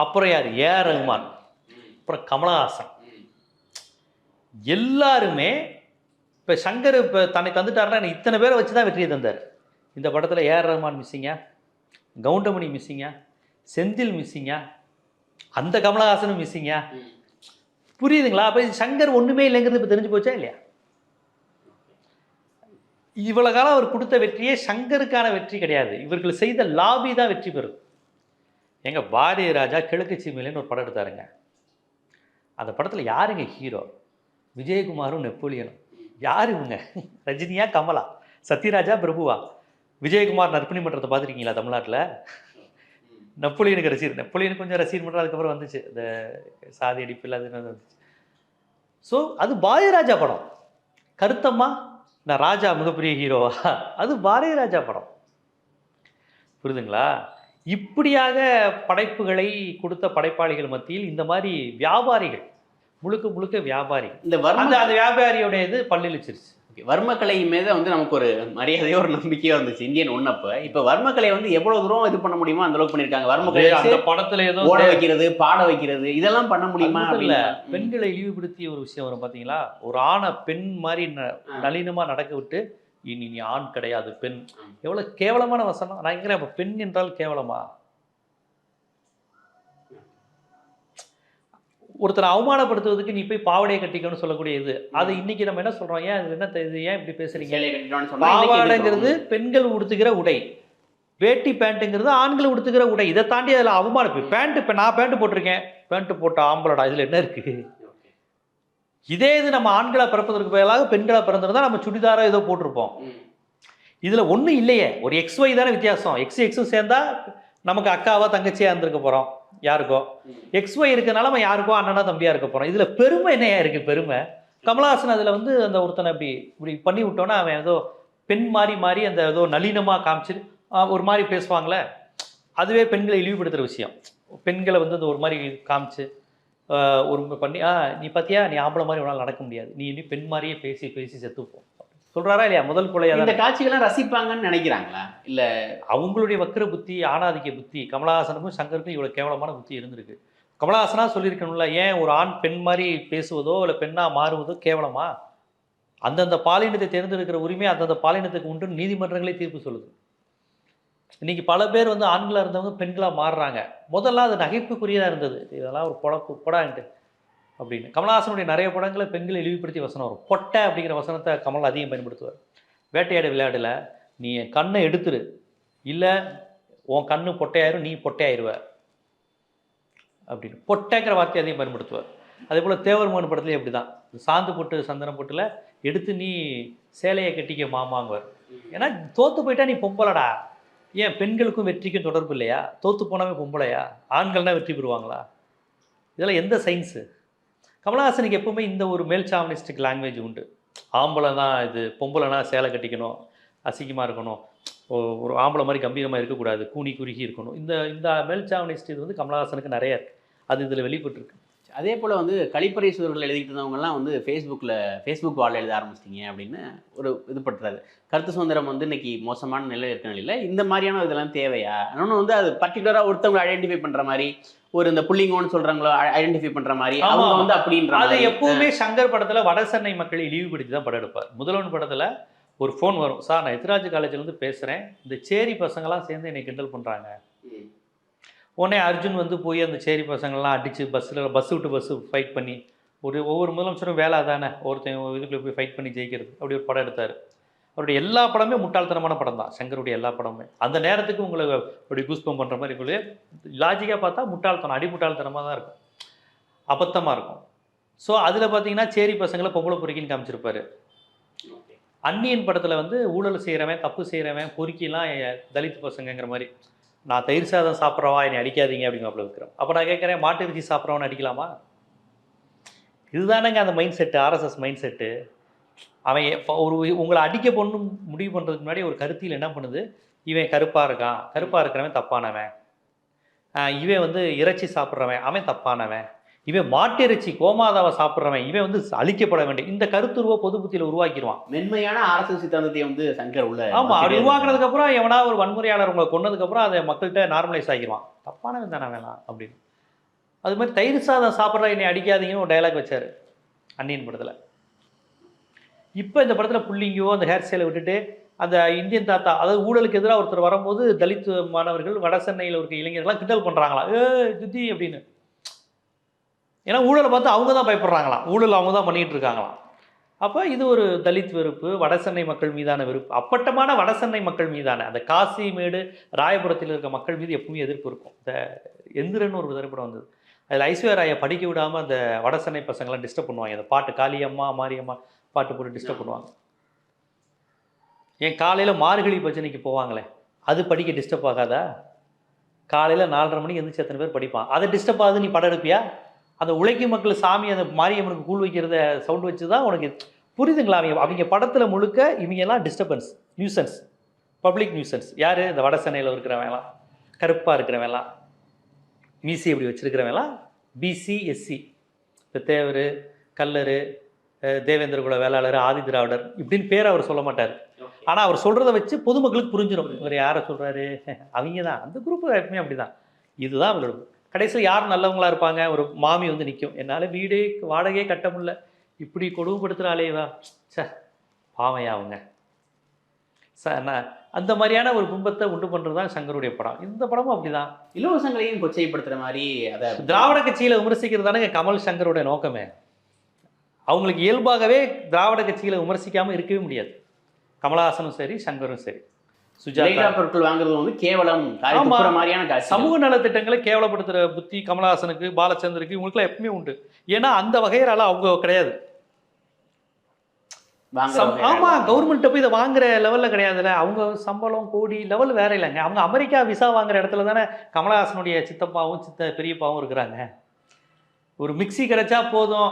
அப்புறம் யார்? ஏஆர் ரஹ்மான், அப்புறம் கமலஹாசன். எல்லாருமே இப்போ சங்கர் இப்போ தன்னை தந்துட்டாருன்னா இத்தனை பேரை வச்சு தான் வெற்றியை தந்தார். இந்த படத்தில் ஏஆர் ரஹ்மான் மிஸ்ஸிங்கா, கவுண்டமணி மிஸ்ஸிங்கா, செந்தில் மிஸ்ஸிங்கா, அந்த கமலஹாசனும் மிஸ்ஸிங்கா. புரியுதுங்களா? அப்போ சங்கர் ஒன்றுமே இல்லைங்கிறது இப்போ தெரிஞ்சு போச்சா இல்லையா? இவ்வளோ காலம் அவர் கொடுத்த வெற்றியே சங்கருக்கான வெற்றி கிடையாது. இவர்கள் செய்த லாபி தான் வெற்றி பெறும். எங்க பாரதிராஜா கிழக்கு சீமையிலன்னு ஒரு படம் எடுத்தாருங்க. அந்த படத்தில் யாருங்க ஹீரோ? விஜயகுமாரும் நெப்போலியனும். யார் இவங்க? ரஜினியா, கமலா, சத்யராஜா, பிரபுவா? விஜயகுமார் நற்பணி மன்றத்தை பார்த்துருக்கீங்களா தமிழ்நாட்டில்? நெப்போலியனுக்கு ரசிகர், நெப்போலியனுக்கு கொஞ்சம் ரசிகர் மன்றம் அதுக்கப்புறம் வந்துச்சு, இந்த சாதி அடிப்பில் அது வந்துச்சு. ஸோ அது பாரதிராஜா படம். கருத்தம்மா, நான் ராஜா மிகப்பெரிய ஹீரோவா? அது பாரதிராஜா படம். புரியுதுங்களா? இப்படியாக படைப்புகளை கொடுத்த படைப்பாளிகள் மத்தியில் இந்த மாதிரி வியாபாரிகள், முழுக்க முழுக்க வியாபாரிகள், இந்த அந்த வியாபாரியோட இது பல்லிழிச்சிருச்சு. வர்மக்கலை மீது வந்து நமக்கு ஒரு மரியாதையோ ஒரு நம்பிக்கையோ இருந்துச்சு இந்தியன் ஒன்னப்ப. இப்ப வர்மக்கலை வந்து எவ்வளவு தூரம் இது பண்ண முடியுமோ அந்த அளவுக்கு பண்ணிருக்காங்க. வர்மக்கலை அந்த படத்துல ஏதோ ஓட வைக்கிறது, பாட வைக்கிறது, இதெல்லாம் பண்ண முடியுமா? இல்ல, பெண்களை இழிவுபடுத்திய ஒரு விஷயம் வரும் பாத்தீங்களா? ஒரு ஆணை பெண் மாதிரி நளினமா நடக்க விட்டு, இனி நீ ஆண் கிடையாது பெண். எவ்வளவு கேவலமான வசனம். நான் கேட்கிறேன், அப்ப பெண் என்றால் கேவலமா? ஒருத்தரை அவமானப்படுத்துவதற்கு நீ போய் பாவாடையை கட்டிக்கணும்னு சொல்லக்கூடிய இது. அது இன்னைக்கு நம்ம என்ன சொல்றோம்? ஏன் அது என்ன இது, ஏன் இப்படி பேசுறீங்க? பாவாடைங்கிறது பெண்கள் உடுத்துகிற உடை, வேட்டி பேண்ட்டுங்கிறது ஆண்கள் உடுத்துகிற உடை. இதை தாண்டி அதில் அவமானம். பேண்ட், இப்போ நான் பேண்ட் போட்டிருக்கேன், பேண்ட் போட்ட ஆம்பளடா, இதில் என்ன இருக்கு? இதே இது நம்ம ஆண்களை பிறப்பதற்கு பதிலாக பெண்களை பிறந்திருந்தா நம்ம சுடிதாரோ ஏதோ போட்டிருப்போம். இதில் ஒன்றும் இல்லையே, ஒரு XY தானே வித்தியாசம். எக்ஸும் சேர்ந்தா நமக்கு அக்காவா தங்கச்சியா இருந்திருக்க போகிறோம் யாருக்கோ. XY இருக்கனால நம்ம யாருக்கோ அண்ணனா தம்பியா இருக்க போகிறோம். இதில் பெருமை என்னையா இருக்குது? பெருமை கமலஹாசன் அதில் வந்து அந்த ஒருத்தனை இப்படி பண்ணி விட்டோன்னா அவன் ஏதோ பெண் மாறி அந்த ஏதோ நளினமாக காமிச்சு ஒரு மாதிரி பேசுவாங்களே, அதுவே பெண்களை இழிவுபடுத்துகிற விஷயம். பெண்களை வந்து அந்த ஒரு மாதிரி காமிச்சு ஒரு பண்ணி நீ பார்த்தியா, நீ ஆம்பளை மாதிரி உன்னால் நடக்க முடியாது, நீ இனி பெண் மாதிரியே பேசி செத்துப்போம் சொல்கிறாரா இல்லையா? முதல் கொலையாக இந்த காட்சிகள்லாம் ரசிப்பாங்கன்னு நினைக்கிறாங்களா? இல்லை அவங்களுடைய வக்கர புத்தி, ஆணாதிக்க புத்தி. கமலஹாசனுக்கும் சங்கருக்கும் இவ்வளோ கேவலமான புத்தி இருந்திருக்கு. கமலஹாசனாக சொல்லியிருக்கணும்ல, ஏன் ஒரு ஆண் பெண் மாதிரி பேசுவதோ இல்லை பெண்ணாக மாறுவதோ கேவலமா? அந்தந்த பாலினத்தை தேர்ந்தெடுக்கிற உரிமை அந்தந்த பாலினத்துக்கு உண்டு நீதிமன்றங்களே தீர்ப்பு சொல்லுது. இன்னைக்கு பல பேர் வந்து ஆண்களாக இருந்தவங்க பெண்களாக மாறுறாங்க. முதல்ல அது நகைப்புக்குரியதாக இருந்தது, இதெல்லாம் ஒரு பொடான்ட்டு அப்படின்னு. கமலஹாசனுடைய நிறைய படங்களை பெண்களை இழிவுபடுத்தி வசனம் வரும். பொட்டை அப்படிங்கிற வசனத்தை கமல் அதிகம் பயன்படுத்துவார். வேட்டையாடு விளையாடல, நீ என் கண்ணை எடுத்துரு, இல்லை உன் கண்ணு பொட்டையாயிரும், நீ பொட்டையாயிருவ அப்படின்னு பொட்டைங்கிற வார்த்தையை அதிகம் பயன்படுத்துவார். அதே போல் தேவர் மகன் படத்துலேயே அப்படி தான், சாந்து போட்டு சந்தனம் போட்டுல எடுத்து நீ சேலையை கட்டிக்க மாமாங்குவார். ஏன்னா தோற்று போயிட்டா நீ பொம்பளடா. ஏன் பெண்களுக்கும் வெற்றிக்கும் தொடர்பு இல்லையா? தோற்று போனாவே பொம்பளையா? ஆண்கள்னா வெற்றி பெறுவாங்களா? இதெல்லாம் எந்த சயின்ஸு? கமலஹாசனுக்கு எப்பவுமே இந்த ஒரு மேல் சாவனிஸ்டிக் லாங்குவேஜ் உண்டு. ஆம்பளை தான் இது, பொம்பளைனா சேலை கட்டிக்கணும், அசிங்கமாக இருக்கணும், ஒரு ஆம்பளை மாதிரி கம்பீரமாக இருக்கக்கூடாது, கூனி குறுகி இருக்கணும். இந்த மேல் சாவனிஸ்ட் இது வந்து கமலஹாசனுக்கு நிறைய இருக்குது. அது இதில் வெளிப்பட்டுருக்கு. அதே போல் வந்து கழிப்பறைசுவர்கள் எழுதிட்டு இருந்தவங்கலாம் வந்து ஃபேஸ்புக் வால் எழுத ஆரம்பிச்சிட்டிங்க அப்படின்னு ஒரு இது படுறாரு. கருத்து சுதந்திரம் வந்து இன்னைக்கு மோசமான நிலை இருக்க நிலையில் இந்த மாதிரியான இதெல்லாம் தேவையா? இன்னொன்று வந்து அது பர்டிகுலராக ஒருத்தவங்க ஐடென்டிஃபை பண்ணுற மாதிரி, ஒரு இந்த புள்ளிங்கோன்னு சொல்கிறாங்களோ ஐடென்டிஃபை பண்ணுற மாதிரி அவங்க வந்து அப்படின்ற அது எப்பவுமே சங்கர் படத்தில் வட சென்னை மக்களை இழிவுபடுத்தி தான் படம் எடுப்பார். முதல்வன் படத்தில் ஒரு ஃபோன் வரும், சார் நான் எத்திராஜ் காலேஜ்லேருந்து பேசுகிறேன், இந்த சேரி பசங்களாம் சேர்ந்து என்னை கிண்டல் பண்ணுறாங்க. உடனே அர்ஜுன் வந்து போய் அந்த சேரி பசங்கள்லாம் அடித்து பஸ் விட்டு பஸ்ஸு ஃபைட் பண்ணி ஒவ்வொரு முதலமைச்சரும் வேலை தானே ஒருத்தன் இதுக்குள்ளே போய் ஃபைட் பண்ணி ஜெயிக்கிறது, அப்படி ஒரு படம் எடுத்தார். அவருடைய எல்லா படமே முட்டாள்தனமான படம் தான், சங்கருடைய எல்லா படமுமே. அந்த நேரத்துக்கு உங்களை அப்படி கூஸ்பம் பண்ணுற மாதிரி இருக்குள்ளே லாஜிக்காக பார்த்தா முட்டாள்தனம், அடிமுட்டாள்தனமாக தான் இருக்கும், அபத்தமாக இருக்கும். ஸோ அதில் பார்த்தீங்கன்னா சேரி பசங்களை பொம்பளை பொறுக்கின்னு காமிச்சிருப்பாரு. அந்நியன் படத்தில் வந்து ஊழல் செய்கிறவன், தப்பு செய்கிறவன், பொறுக்கிலாம் தலித் பசங்கங்கிற மாதிரி, நான் தயிர் சாதம் சாப்பிட்றவா என்னை அடிக்காதீங்க அப்படிங்கிறப்பல இருக்கிறோம். அப்போ நான் கேட்குறேன், மாட்டு இறைச்சி சாப்பிட்றவன் அடிக்கலாமா? இதுதானங்க அந்த mind set, RSS mind set. அவன் ஒரு உங்களை அடிக்க பொண்ணு முடிவு பண்ணுறதுக்கு முன்னாடி ஒரு கருத்தியில் என்ன பண்ணுது, இவன் கருப்பாக இருக்கான், கருப்பாக இருக்கிறவன் தப்பானவன், இவன் வந்து இறைச்சி சாப்பிட்றவன் அவன் தப்பானவன், இவன் மாட்டு இறைச்சி கோமாதாவை சாப்பிட்றவன் இவன் வந்து அழிக்கப்பட வேண்டும், இந்த கருத்துருவ பொது புத்தியில் உருவாக்கிடுவான். மென்மையான அரசு சித்தாந்தத்தை வந்து சங்கர் உள்ள ஆமாம், அப்படி உருவாக்குனதுக்கப்புறம் எவனா ஒரு வன்முறையாளர் உங்களை கொன்னதுக்கப்புறம் அதை மக்கள்கிட்ட நார்மலைஸ் ஆகிடுவான், தப்பானவன் தானே வேணாம் அப்படின்னு. அது மாதிரி தயிர் சாதம் சாப்பிட்ற என்னை அடிக்காதீங்கன்னு ஒரு டைலாக் வச்சார் அந்நியன் படத்தில். இப்போ இந்த படத்தில் புள்ளிங்கோ அந்த ஹேர் ஸ்டைலை விட்டுட்டு அந்த இந்தியன் தாத்தா, அதாவது ஊழலுக்கு எதிராக ஒருத்தர் வரும்போது தலித் மாணவர்கள் வட சென்னையில் இருக்க இளைஞர்கள்லாம் கிண்டல் பண்ணுறாங்களாம், ஜுத்தி அப்படின்னு. ஏன்னா ஊழலை பார்த்து அவங்க தான் பயப்படுறாங்களாம், ஊழல் அவங்க தான் பண்ணிகிட்டு இருக்காங்களாம். அப்போ இது ஒரு தலித் வெறுப்பு, வடசென்னை மக்கள் மீதான வெறுப்பு, அப்பட்டமான வடசென்னை மக்கள் மீதான அந்த காசிமேடு ராயபுரத்தில் இருக்க மக்கள் மீது எப்பவுமே எதிர்ப்பு இருக்கும். இந்த எந்திரன்னு ஒரு திரைப்படம் வந்தது, அதில் ஐஸ்வர்யா ராயை படிக்க விடாமல் அந்த வடசென்னை பசங்களாம் டிஸ்டர்ப் பண்ணுவாங்க, அந்த பாட்டு காளியம்மா மாரியம்மா பாட்டு போட்டு டிஸ்டர்ப் பண்ணுவாங்க. ஏன் காலையில் மார்கழி பஜனைக்கு போவாங்களே, அது படிக்க டிஸ்டர்ப் ஆகாதா? காலையில் 4:30 மணிக்கு எந்திரிச்சு எத்தனை பேர் படிப்பான், அதை டிஸ்டர்ப் ஆகுது, நீ படம் எடுப்பியா? அந்த உழைக்கும் மக்கள் சாமி அந்த மாரியம்மனுக்கு கூழ் வைக்கிறத சவுண்ட் வச்சு தான் உனக்கு புரியுதுங்களா? அவங்க படத்தில் முழுக்க இவங்கெல்லாம் டிஸ்டர்பன்ஸ், நியூசன்ஸ், பப்ளிக் நியூசன்ஸ். யார்? இந்த வட சென்னையில் இருக்கிறவங்கலாம், கருப்பாக இருக்கிறவங்கலாம், மீசி அப்படி வச்சுருக்கிறவங்கலாம் பிசி எஸ்சி, இந்த தேவர், கல்லர், தேவேந்திர குல வேளாளர், ஆதி திராவிடர் இப்படின்னு பேர் அவர் சொல்ல மாட்டார். ஆனால் அவர் சொல்கிறத வச்சு பொதுமக்களுக்கு புரிஞ்சிடும் இவர் யாரை சொல்கிறாரு, அவங்க தான் அந்த குரூப்பு எப்பவுமே அப்படி தான். இதுதான் அவங்களோட. கடைசியில் யார் நல்லவங்களா இருப்பாங்க? ஒரு மாமி வந்து நிற்கும், என்னால் வீடே வாடகையே கட்ட முடியல, இப்படி கொடுமைப்படுத்துகிறாளேவா, சே பாவையா அவங்க அந்த மாதிரியான ஒரு பிம்பத்தை உண்டு பண்ணுறது தான் சங்கருடைய படம். இந்த படமும் அப்படி தான். இலவசங்களையும் கொச்சைப்படுத்துகிற மாதிரி அதை திராவிட கட்சியில் விமர்சிக்கிறது தானே கமல் சங்கருடைய நோக்கமே. அவங்களுக்கு இயல்பாகவே திராவிட கட்சிகளை விமர்சிக்காமல் இருக்கவே முடியாது. கமலஹாசனும் சரி, சங்கரும் சரி. சுஜாதா பொருட்கள் வாங்குறது வந்து கேவலம் மாதிரியான சமூக நலத்திட்டங்களை கேவலப்படுத்துகிற புத்தி கமலஹாசனுக்கு, பாலச்சந்தருக்கு, இவங்களுக்குலாம் எப்பவுமே உண்டு. ஏன்னா அந்த வகையால அவங்க கிடையாது. ஆமாம், கவர்மெண்ட்டை போய் இதை வாங்குற லெவலில் கிடையாதுல்ல. அவங்க சம்பளம் கோடி லெவல் வேற இல்லைங்க. அவங்க அமெரிக்கா விசா வாங்குற இடத்துல தானே கமலஹாசனுடைய சித்தப்பாவும் பெரியப்பாவும் இருக்கிறாங்க. ஒரு மிக்சி கிடைச்சா போதும்,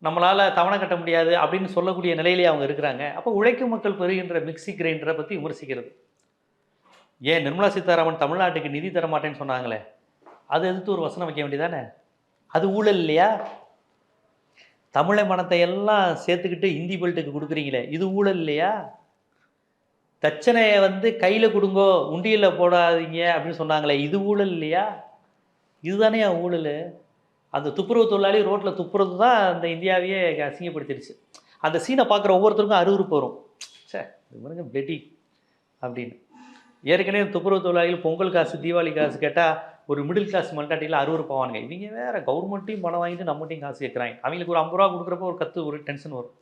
நம்மளால் தவணை கட்ட முடியாது அப்படின்னு சொல்லக்கூடிய நிலையிலேயே அவங்க இருக்கிறாங்க. அப்போ உழைக்கும் மக்கள் பெறுகின்ற மிக்சி கிரைண்டரை பற்றி விமர்சிக்கிறது. ஏன் நிர்மலா சீதாராமன் தமிழ்நாட்டுக்கு நிதி தர மாட்டேன்னு சொன்னாங்களே, அதை எதிர்த்து ஒரு வசனம் வைக்க வேண்டியதானே? அது ஊழல் இல்லையா? தமிழை மனத்தை எல்லாம் சேர்த்துக்கிட்டு இந்தி பெல்ட்டுக்கு கொடுக்குறீங்களே, இது ஊழல் இல்லையா? தட்சணையை வந்து கையில் கொடுங்கோ, உண்டியலில் போடாதீங்க அப்படின்னு சொன்னாங்களே, இது ஊழல் இல்லையா? இதுதானே ஊழல். அந்த துப்புரவு தொழிலாளி ரோட்டில் துப்புறது தான் அந்த இந்தியாவையே அசிங்கப்படுத்திடுச்சு. அந்த சீனை பார்க்குற ஒவ்வொருத்தருக்கும் அருவருப்பு வரும், சே இது பெட்டி அப்படின்னு. ஏற்கனவே துப்புரவு தொழிலாளிகள் பொங்கல் காசு, தீபாவளி காசு கேட்டால் ஒரு மிடில் கிளாஸ் மென்டாலிட்டியில் அருவருப்பாவானுங்க. இவங்க வேறு கவர்மெண்ட்டையும் பணம் வாங்கிட்டு நம்மகிட்டையும் காசு கேட்குறாங்க. அவங்களுக்கு ஒரு 50 ரூபா கொடுக்குறப்ப ஒரு டென்ஷன் வரும்.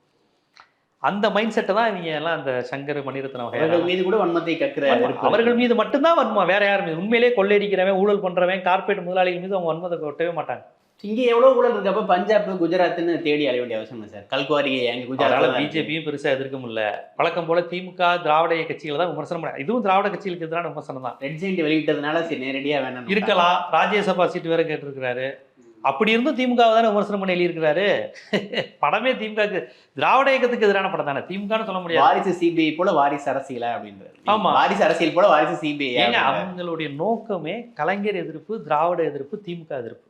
அந்த மைண்ட் செட்டை தான் இவங்க எல்லாம் அந்த சங்கர், மணிரத்னம் அவர்கள் மீது கூட வன்மத்தை கற்கிற, அவர்கள் மீது மட்டும்தான் வன்மம், வேற யார் மீது? உண்மையிலேயே கொள்ளையடிக்கிறவன், ஊழல் பண்ணுறவன், கார்பரேட் முதலாளிகள் மீது அவங்க வன்மத்தை கொட்டவே மாட்டாங்க. இங்கே எவ்வளோ ஊழல் இருக்கப்போ பஞ்சாப், குஜராத்னு தேடி அலைய வேண்டிய அவசியம் சார். கல்குவாரி எங்கள் குஜராத்தில் பிஜேபியும் பெருசாக எதிர்க்க முடியல. வழக்கம் போல திமுக, திராவிட கட்சிகளை தான் விமர்சனம் பண்ண. இதுவும் திராவிட கட்சிகளுக்கு எதிரான விமர்சனம் தான். ரெட் ஜெயிண்ட் வெளியிட்டதுனால சரி நேரடியாக வேணும் இருக்கலாம். ராஜ்யசபா சீட்டு வேற கேட்டிருக்கிறாரு. அப்படி இருந்தும் திமுகவை தானே விமர்சனம் பண்ணி எழுதியிருக்கிறாரு. படமே திமுக திராவிட இயக்கத்துக்கு எதிரான படம் தானே, திமுகன்னு சொல்ல முடியாது. வாரிசு சிபிஐ போல வாரிசு அரசியலா அப்படின்றது. ஆமா, வாரிசு அரசியல் போல வாரிசு சிபிஐ. அவங்களுடைய நோக்கமே கலைஞர் எதிர்ப்பு, திராவிட எதிர்ப்பு, திமுக எதிர்ப்பு.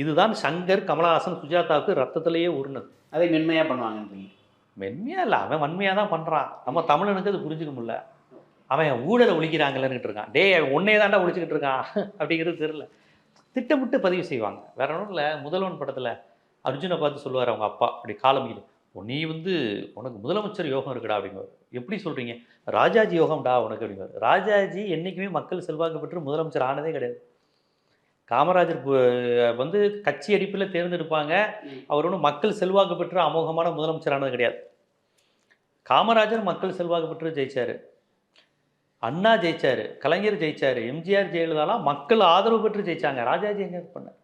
இதுதான் சங்கர், கமலஹாசன், சுஜாதாவுக்கு ரத்தத்திலேயே உருணுது. அதை மென்மையாக பண்ணுவாங்கன்றீங்க? மென்மையாக இல்லை, அவன் வன்மையாக தான் பண்ணுறான். நம்ம தமிழனுக்கு அது புரிஞ்சுக்க முடியல. அவன் ஊழலை ஒழிக்கிறாங்கன்னு இருக்கான். ஒன்னே தாண்டா ஒழிச்சுக்கிட்டு இருக்கான் அப்படிங்கிறது தெரியல. திட்டமிட்டு பதிவு செய்வாங்க. வேற ஒன்றும் இல்லை. முதல்வன் படத்தில் அர்ஜுனை பார்த்து சொல்லுவார் அவங்க அப்பா, அப்படி காலமியில் நீ வந்து உனக்கு முதலமைச்சர் யோகம் இருக்குடா அப்படிங்குவார். எப்படி சொல்கிறீங்க? ராஜாஜி யோகம்டா உனக்கு அப்படிங்குவார். ராஜாஜி என்றைக்குமே மக்கள் செல்வாக்கு பெற்று முதலமைச்சர் ஆனதே கிடையாது. காமராஜர் வந்து கட்சி அடிப்பில் தேர்ந்தெடுப்பாங்க. அவர் ஒன்றும் மக்கள் செல்வாக்கு பெற்று அமோகமான முதலமைச்சர் ஆனது கிடையாது. காமராஜர் மக்கள் செல்வாக்கு பெற்று ஜெயிச்சார், அண்ணா ஜெயிச்சார், கலைஞர் ஜெயிச்சார், எம்ஜிஆர் ஜெயலலிதாலாம் மக்கள் ஆதரவு பெற்று ஜெயிச்சாங்க. ராஜாஜி எங்கே பண்ணார்?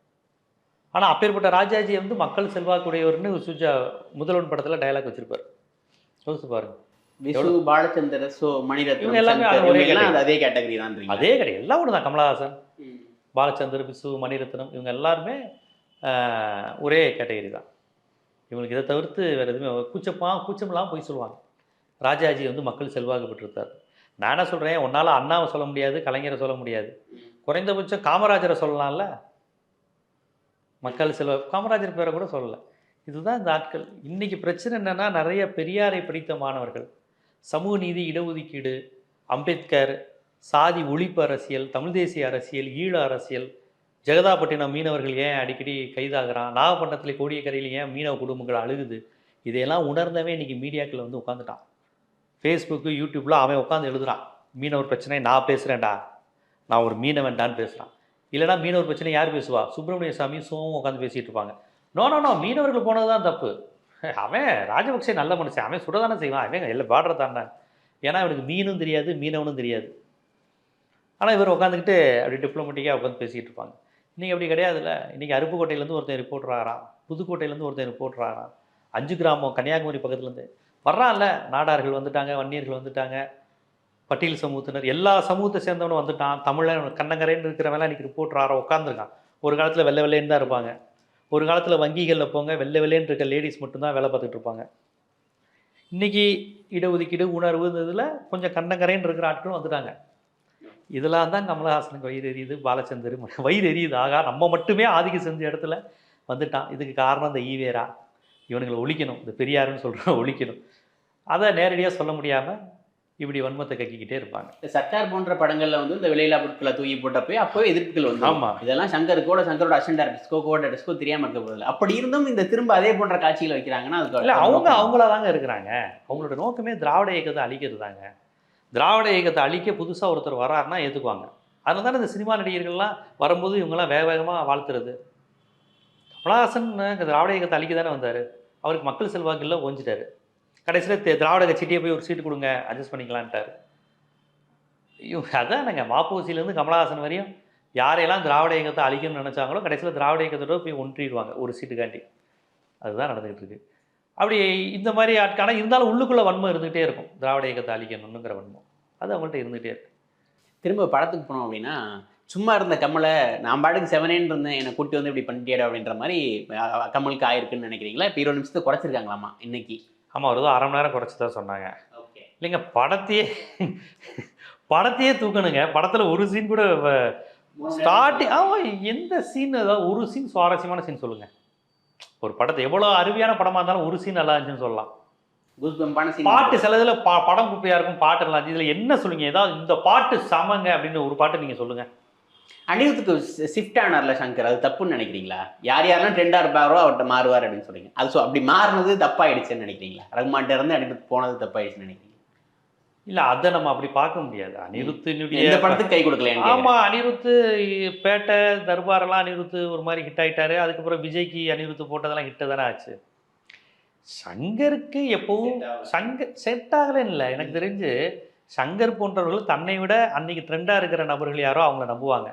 ஆனால் அப்பேற்பட்ட ராஜாஜி வந்து மக்கள் செல்வாக்குடையவர்னு சுஜா முதல்வன் படத்தில் டயலாக் வச்சிருப்பார். யோசிச்சு பாருங்க. விசு, பாலச்சந்தர், மணிரத்னம், இவங்க எல்லாமே சங்கர், ஒரே இவங்க எல்லாம் category. அதே கேட்டகரி தான். அதே கிடையாது, எல்லாம் ஒன்று தான். கமலஹாசன், பாலச்சந்தர், விசு, மணிரத்னம் இவங்க எல்லாருமே ஒரே கேட்டகரி தான். இவங்களுக்கு இதை தவிர்த்து வேறு எதுவுமே கூச்சமெல்லாம் போய் சொல்லுவாங்க. ராஜாஜி வந்து மக்கள் செல்வாக்கு பெற்றிருந்தார். நான் என்ன சொல்கிறேன், உன்னால் அண்ணாவை சொல்ல முடியாது, கலைஞரை சொல்ல முடியாது, குறைந்தபட்சம் காமராஜரை சொல்லலாம்ல. மக்கள் காமராஜர் பேரை கூட சொல்லலை. இதுதான் இந்த ஆட்கள். இன்றைக்கி பிரச்சனை என்னென்னா, நிறைய பெரியாரை படித்த மாணவர்கள் சமூக நீதி, இடஒதுக்கீடு, அம்பேத்கர், சாதி ஒழிப்பு அரசியல், தமிழ் தேசிய அரசியல், ஈழ அரசியல், ஜெகதாப்பட்டினம் மீனவர்கள் ஏன் அடிக்கடி கைதாகிறான், நாகப்பட்டினத்தில் கோடியக்கரையில் ஏன் மீனவ குடும்பங்கள் அழுகுது, இதையெல்லாம் உணர்ந்தவே இன்றைக்கி மீடியாக்களில் வந்து உட்காந்துட்டான். ஃபேஸ்புக்கு, யூடியூப்பில் அவன் உட்காந்து எழுதுகிறான். மீனவர் பிரச்சனை நான் பேசுகிறேன்டா, நான் ஒரு மீனவன்டான்னு பேசுகிறான். இல்லைனா மீனவர் பிரச்சனை யார் பேசுவா? சுப்பிரமணிய சாமி சோமும் உட்காந்து பேசிகிட்டு இருப்பாங்க. நோ மீனவர்கள் போனது தான் தப்பு. அவன் ராஜபக்சே நல்ல மனுஷன், அவன் சுடதானே செய்வான், அவன் எல்லாம் பாடுற தானே. ஏன்னா அவனுக்கு மீனும் தெரியாது, மீனவனும் தெரியாது. ஆனால் இவர் உட்காந்துக்கிட்டு அப்படி டிப்ளமேட்டிக்காக உட்காந்து பேசிகிட்டு இருப்பாங்க. இன்றைக்கி அப்படி கிடையாதுல்ல. இன்றைக்கி அருப்புக்கோட்டையிலேருந்து ஒருத்தன் ரிப்போர்ட்டர் ஆகிறான், புதுக்கோட்டையிலேருந்து ஒருத்தன் ரிப்போர்ட்டர் ஆகிறான், 5 கிராமம் கன்னியாகுமரி பக்கத்துலேருந்து வர்றான்ல. நாடார்கள் வந்துட்டாங்க, வன்னியர்கள் வந்துட்டாங்க, பட்டியல் சமூகத்தினர், எல்லா சமூகத்தை சேர்ந்தவனும் வந்துட்டான். தமிழன் கண்ணங்கரைன்னு இருக்கிறவெல்லாம் இன்றைக்கி ரிப்போர்ட்டர் ஆற உட்காந்துருக்கான். ஒரு காலத்தில் வெள்ளை வெள்ளைன்னு தான் இருப்பாங்க. ஒரு காலத்தில் வங்கிகளில் போங்க, வெள்ளை வெள்ளைன்னு இருக்க லேடிஸ் மட்டும்தான் வேலை பார்த்துட்டு இருப்பாங்க. இன்றைக்கி இடஒதுக்கீடு, உணர்வு இதில் கொஞ்சம் கண்ணங்கரைன்னு இருக்கிற ஆட்களும் வந்துட்டாங்க. இதெல்லாம் தான் கமலஹாசனுக்கு வயிறு எரியுது, பாலச்சந்தர் வயிறு எரியுது. ஆகா, நம்ம மட்டுமே ஆதிக்கம் செஞ்ச இடத்துல வந்துட்டான். இதுக்கு காரணம் இந்த ஈவேரா. இவனுங்களை ஒழிக்கணும், இந்த பெரியாருன்னு சொல்கிறோம் ஒழிக்கணும். அதை நேரடியாக சொல்ல முடியாமல் இப்படி வன்மத்தை கக்கிக்கிட்டே இருப்பாங்க. சர்க்கார் போன்ற படங்கள்ல வந்து இந்த விலையில்லா பொருட்களை தூக்கி போட்டப்போ அப்போவே எதிர்ப்புகள் வந்து, ஆமாம், இதெல்லாம் சங்கரோட அசிஸ்டன்ட் டேரக்டர்ஸ்க்கோ தெரியாமல் இருக்க போதில்லை. அப்படி இருந்தும் இந்த திரும்ப அதே போன்ற காட்சிகளை வைக்கிறாங்கன்னா இல்லை, அவங்களா தாங்க இருக்கிறாங்க. அவங்களோட நோக்கமே திராவிட இயக்கத்தை அழிக்கிறது தாங்க. திராவிட இயக்கத்தை அழிக்க புதுசாக ஒருத்தர் வராருன்னா ஏற்றுக்குவாங்க. அதனால தானே இந்த சினிமா நடிகர்கள்லாம் வரும்போது இவங்கெல்லாம் வேகமாக வாழ்த்துறது. கமலஹாசன் திராவிட இயக்கத்தை அழிக்க தானே வந்தார். அவருக்கு மக்கள் செல்வாக்கு இல்லை, ஓஞ்சிட்டாரு. கடைசியில் திராவிட கட்சிகிட்டே போய் ஒரு சீட்டு கொடுங்க, அட்ஜஸ்ட் பண்ணிக்கலான்ட்டார். அதானங்க மாப்போசியிலேருந்து கமலஹாசன் வரையும் யாரையெல்லாம் திராவிட இயக்கத்தை அழிக்கணும்னு நினச்சாங்களோ கடைசியில் திராவிட இயக்கத்தோட போய் ஒன்றிடுவாங்க ஒரு சீட்டுக்காண்டி. அதுதான் நடந்துகிட்டு இருக்கு. அப்படி இந்த மாதிரி ஆட்கான இருந்தாலும் உள்ளுக்குள்ளே வன்மம் இருந்துகிட்டே இருக்கும். திராவிட இயக்கத்தை அழிக்கணுங்கிற வன்மம் அது அவங்கள்ட்ட இருந்துகிட்டே இருக்கு. திரும்ப படத்துக்கு போனோம் அப்படின்னா, சும்மா இருந்த கமலை நான் பாட்டுக்கு 7 இருந்தேன், என்னை கூட்டி வந்து இப்படி பண்ணிட்டேன் அப்படின்ற மாதிரி கமலுக்கு ஆயிருக்குன்னு நினைக்கிறீங்களா? இப்போ 20 நிமிஷத்தை குறைச்சிருக்காங்களாமா இன்னைக்கு? ஆமாம், ஒரு 1/2 மணி நேரம் குறைச்சி தான் சொன்னாங்க. ஓகே, இல்லைங்க, படத்தையே தூக்கணுங்க. படத்தில் ஒரு சீன் கூட ஸ்டார்டிங் எந்த சீன், ஏதாவது ஒரு சீன் சுவாரஸ்யமான சீன் சொல்லுங்கள். ஒரு படத்தை எவ்வளோ அருமையான படமாக இருந்தாலும் ஒரு சீன் நல்லா இருந்துச்சுன்னு சொல்லலாம். பாட்டு சில இதில் படம் குப்பையாக இருக்கும், பாட்டு நல்லா இருந்துச்சு. இதில் என்ன சொல்லுங்க, ஏதாவது இந்த பாட்டு சமங்க அப்படின்னு ஒரு பாட்டு நீங்கள் சொல்லுங்கள். அனிருத்துக்கு ஷிஃப்ட் ஆனார்ல சங்கர், அது தப்புன்னு நினைக்கிறீங்களா? யாரெல்லாம் ட்ரெண்டாக இருப்பாரோ அவர்கிட்ட மாறுவார் அப்படின்னு சொல்றீங்க. அது அப்படி மாறினது தப்பாயிடுச்சுன்னு நினைக்கிறீங்களா? ரகுமான்ட்ட இருந்து அனிருத் போனது தப்பாயிடுச்சுன்னு நினைக்கிறீங்க? இல்லை, அதை நம்ம அப்படி பார்க்க முடியாது. அனிருத்தினுடைய இந்த படத்துக்கு கை கொடுக்கல. ஆமாம், அனிருத்து பேட்டை தர்பாரெல்லாம் அனிருத்து ஒரு மாதிரி ஹிட் ஆகிட்டாரு. அதுக்கப்புறம் விஜய்க்கு அனிருத்து போட்டதெல்லாம் ஹிட்டு தானே ஆச்சு. சங்கருக்கு எப்பவும் சங்கர் செட் ஆகலன்னு இல்லை. எனக்கு தெரிஞ்சு சங்கர் போன்றவர்கள் தன்னை விட அன்னைக்கு ட்ரெண்டாக இருக்கிற நபர்கள் யாரோ அவங்கள நம்புவாங்க.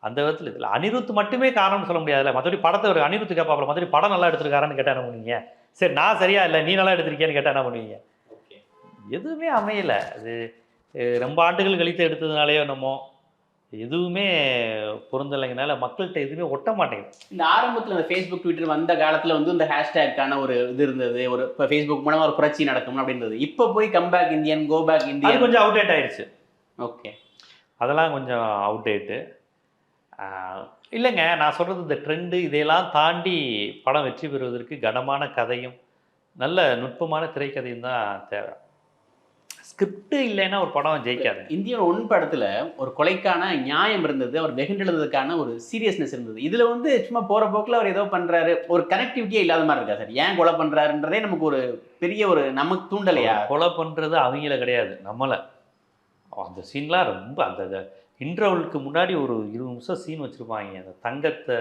அந்த விதத்தில் இதில் அனிருத் மட்டுமே காரணம்னு சொல்ல முடியாதுல்ல. மற்றபடி படத்தை ஒரு அனிருத்து கேட்பாப்பில் மற்றபடி படம் நல்லா எடுத்துருக்காரான்னு கேட்டால் என்ன பண்ணுவீங்க? சரி, நான் சரியா இல்லை, நீ நல்லா எடுத்திருக்கியான்னு கேட்டால் என்ன பண்ணுவீங்க? எதுவுமே அமையலை. அது ரொம்ப ஆண்டுகள் கழித்து எடுத்ததுனாலேயோ என்னமோ எதுவுமே பொருந்தலைங்கனால மக்கள்கிட்ட எதுவுமே ஒட்ட மாட்டேங்குது. இந்த ஆரம்பத்தில் இந்த ஃபேஸ்புக், ட்விட்டர் வந்த காலத்தில் வந்து இந்த ஹேஷ்டேக்கான ஒரு இது இருந்தது. ஒரு இப்போ ஃபேஸ்புக் மூலமாக ஒரு புரட்சி நடக்கும் அப்படின்றது. இப்போ போய் comeback Indian, go back Indian, அது கொஞ்சம் அவுடேட் ஆயிடுச்சு. ஓகே, அதெல்லாம் கொஞ்சம் அவுடேட்டு இல்லைங்க. நான் சொல்கிறது இந்த ட்ரெண்டு இதையெல்லாம் தாண்டி படம் வெற்றி பெறுவதற்கு கனமான கதையும் நல்ல நுட்பமான திரைக்கதையும் தான் தேவை. ஸ்கிரிப்ட் இல்லைன்னா ஒரு படம் ஜெயிக்காது. இந்தியன் 1 படத்துல ஒரு கொலைக்கான நியாயம் இருந்தது, அவர் வெகுண்டெழுந்ததுக்கான ஒரு சீரியஸ்னஸ் இருந்தது. இதுல வந்து சும்மா போற போக்குல அவர் ஏதோ பண்றாரு, ஒரு கனெக்டிவிட்டியே இல்லாத மாதிரி இருக்கா சார்? ஏன் கொலை பண்றாருன்றதே நமக்கு ஒரு பெரிய ஒரு நமக்கு தூண்டலையா? கொலை பண்றது அவங்கள கிடையாது, நம்மள. அந்த சீன்லாம் ரொம்ப அந்த இன்டர்வலுக்கு முன்னாடி ஒரு 20 நிமிஷம் சீன் வச்சிருப்பாங்க. அந்த தங்கத்தை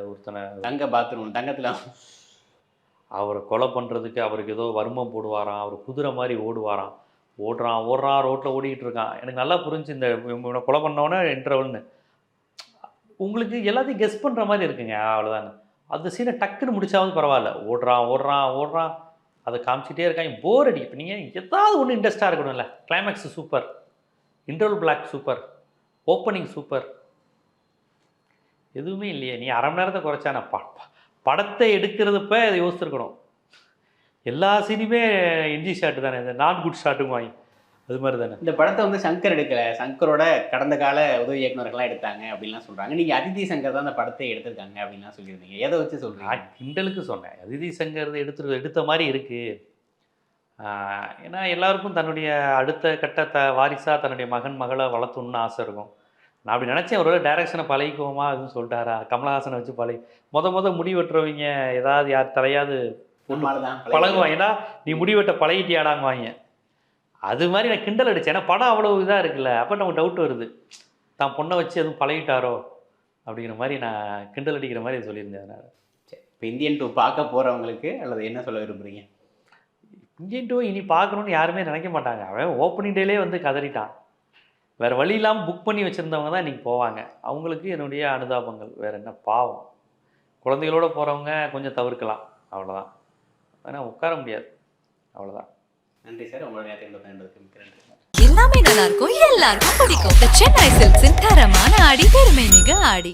ஒருத்தனை தங்க பாத்ரூம் தங்கத்துல அவரை கொலை பண்ணுறதுக்கு அவருக்கு ஏதோ வர்மம் போடுவாராம், அவர் குதிரை மாதிரி ஓடுவாராம், ஓடுறான் ரோட்டில் ஓடிக்கிட்டு இருக்கான். எனக்கு நல்லா புரிஞ்சு இந்த இவனை கொலை பண்ணோன்னே இன்டர்வல்னு உங்களுக்கு எல்லாத்தையும் கெஸ் பண்ணுற மாதிரி இருக்குங்க. அவ்வளோதானே. அந்த சீனை டக்குன்னு முடிச்சாவது பரவாயில்ல. ஓடுறான் அதை காமிச்சிட்டே இருக்காங்க, போர் அடி. இப்போ நீங்கள் ஏதாவது ஒன்று இன்ட்ரெஸ்ட்டாக இருக்கணும்ல. Climax super, interval black super, opening super, எதுவுமே இல்லையே. நீ அரை மணி நேரத்தை குறைச்சான படத்தை எடுக்கிறதுப்ப அதை யோசிச்சிருக்கணும். எல்லா சீனுமே என்ஜி ஷாட்டு தானே, இந்த நான் குட் ஷாட்டுங்க வாங்கி அது மாதிரி தானே. இந்த படத்தை வந்து சங்கர் எடுக்கல, சங்கரோட கடந்த கால உதவி இயக்குநர்கள்லாம் எடுத்தாங்க அப்படின்லாம் சொல்றாங்க. நீங்க அதிதி சங்கர் தான் அந்த படத்தை எடுத்திருக்காங்க அப்படின்லாம் சொல்லியிருந்தீங்க. எதை வச்சு சொல்றீங்க? கிண்டலுக்கு சொன்னேன். அதிதி சங்கர் எடுத்த மாதிரி இருக்கு. ஏன்னா எல்லாருக்கும் தன்னுடைய அடுத்த கட்ட வாரிசாக தன்னுடைய மகளை வளர்த்தணுன்னு ஆசை இருக்கும். நான் அப்படி நினச்சேன், ஒரு டைரக்ஷனை பழகிக்குவோமா அப்படின்னு சொல்லிட்டாரா. கமலஹாசனை வச்சு முத முடி வெட்டுறவங்க ஏதாவது யார் தலையாவது பழகுவாங்க. ஏன்னா நீ முடி வெட்ட பழகிட்டியாடாங்குவாங்க. அது மாதிரி நான் கிண்டல் அடித்தேன். ஏன்னா படம் அவ்வளோ இதாக இருக்குல்ல. அப்போ நமக்கு டவுட் வருது, தான் பொண்ணை வச்சு எதுவும் பழகிட்டாரோ அப்படிங்கிற மாதிரி நான் கிண்டல் அடிக்கிற மாதிரி சொல்லியிருந்தேன். அதனால் சரி, இப்போ இந்தியன் 2 பார்க்க போகிறவங்களுக்கு அல்லது என்ன சொல்ல விரும்புகிறீங்க? இந்தியன் 2 இனி பார்க்கணுன்னு யாருமே நினைக்க மாட்டாங்க. அவன் ஓப்பனிங் டேலே வந்து கதறிட்டான். வேறு வழி இல்லாமல் புக் பண்ணி வச்சுருந்தவங்க தான் இன்றைக்கி போவாங்க. அவங்களுக்கு என்னுடைய அனுதாபங்கள். வேறு என்ன, பாவம். குழந்தைகளோடு போகிறவங்க கொஞ்சம் தவிர்க்கலாம், அவ்வளோதான். ஆனால் உட்கார முடியாது, அவ்வளோதான். நன்றி சார், உங்களுடைய நேரத்தை எல்லாமே நல்லா இருக்கும், எல்லாருக்கும் பிடிக்கும். The Chennai Silks தரமான ஆடி பெருமை மிக ஆடி.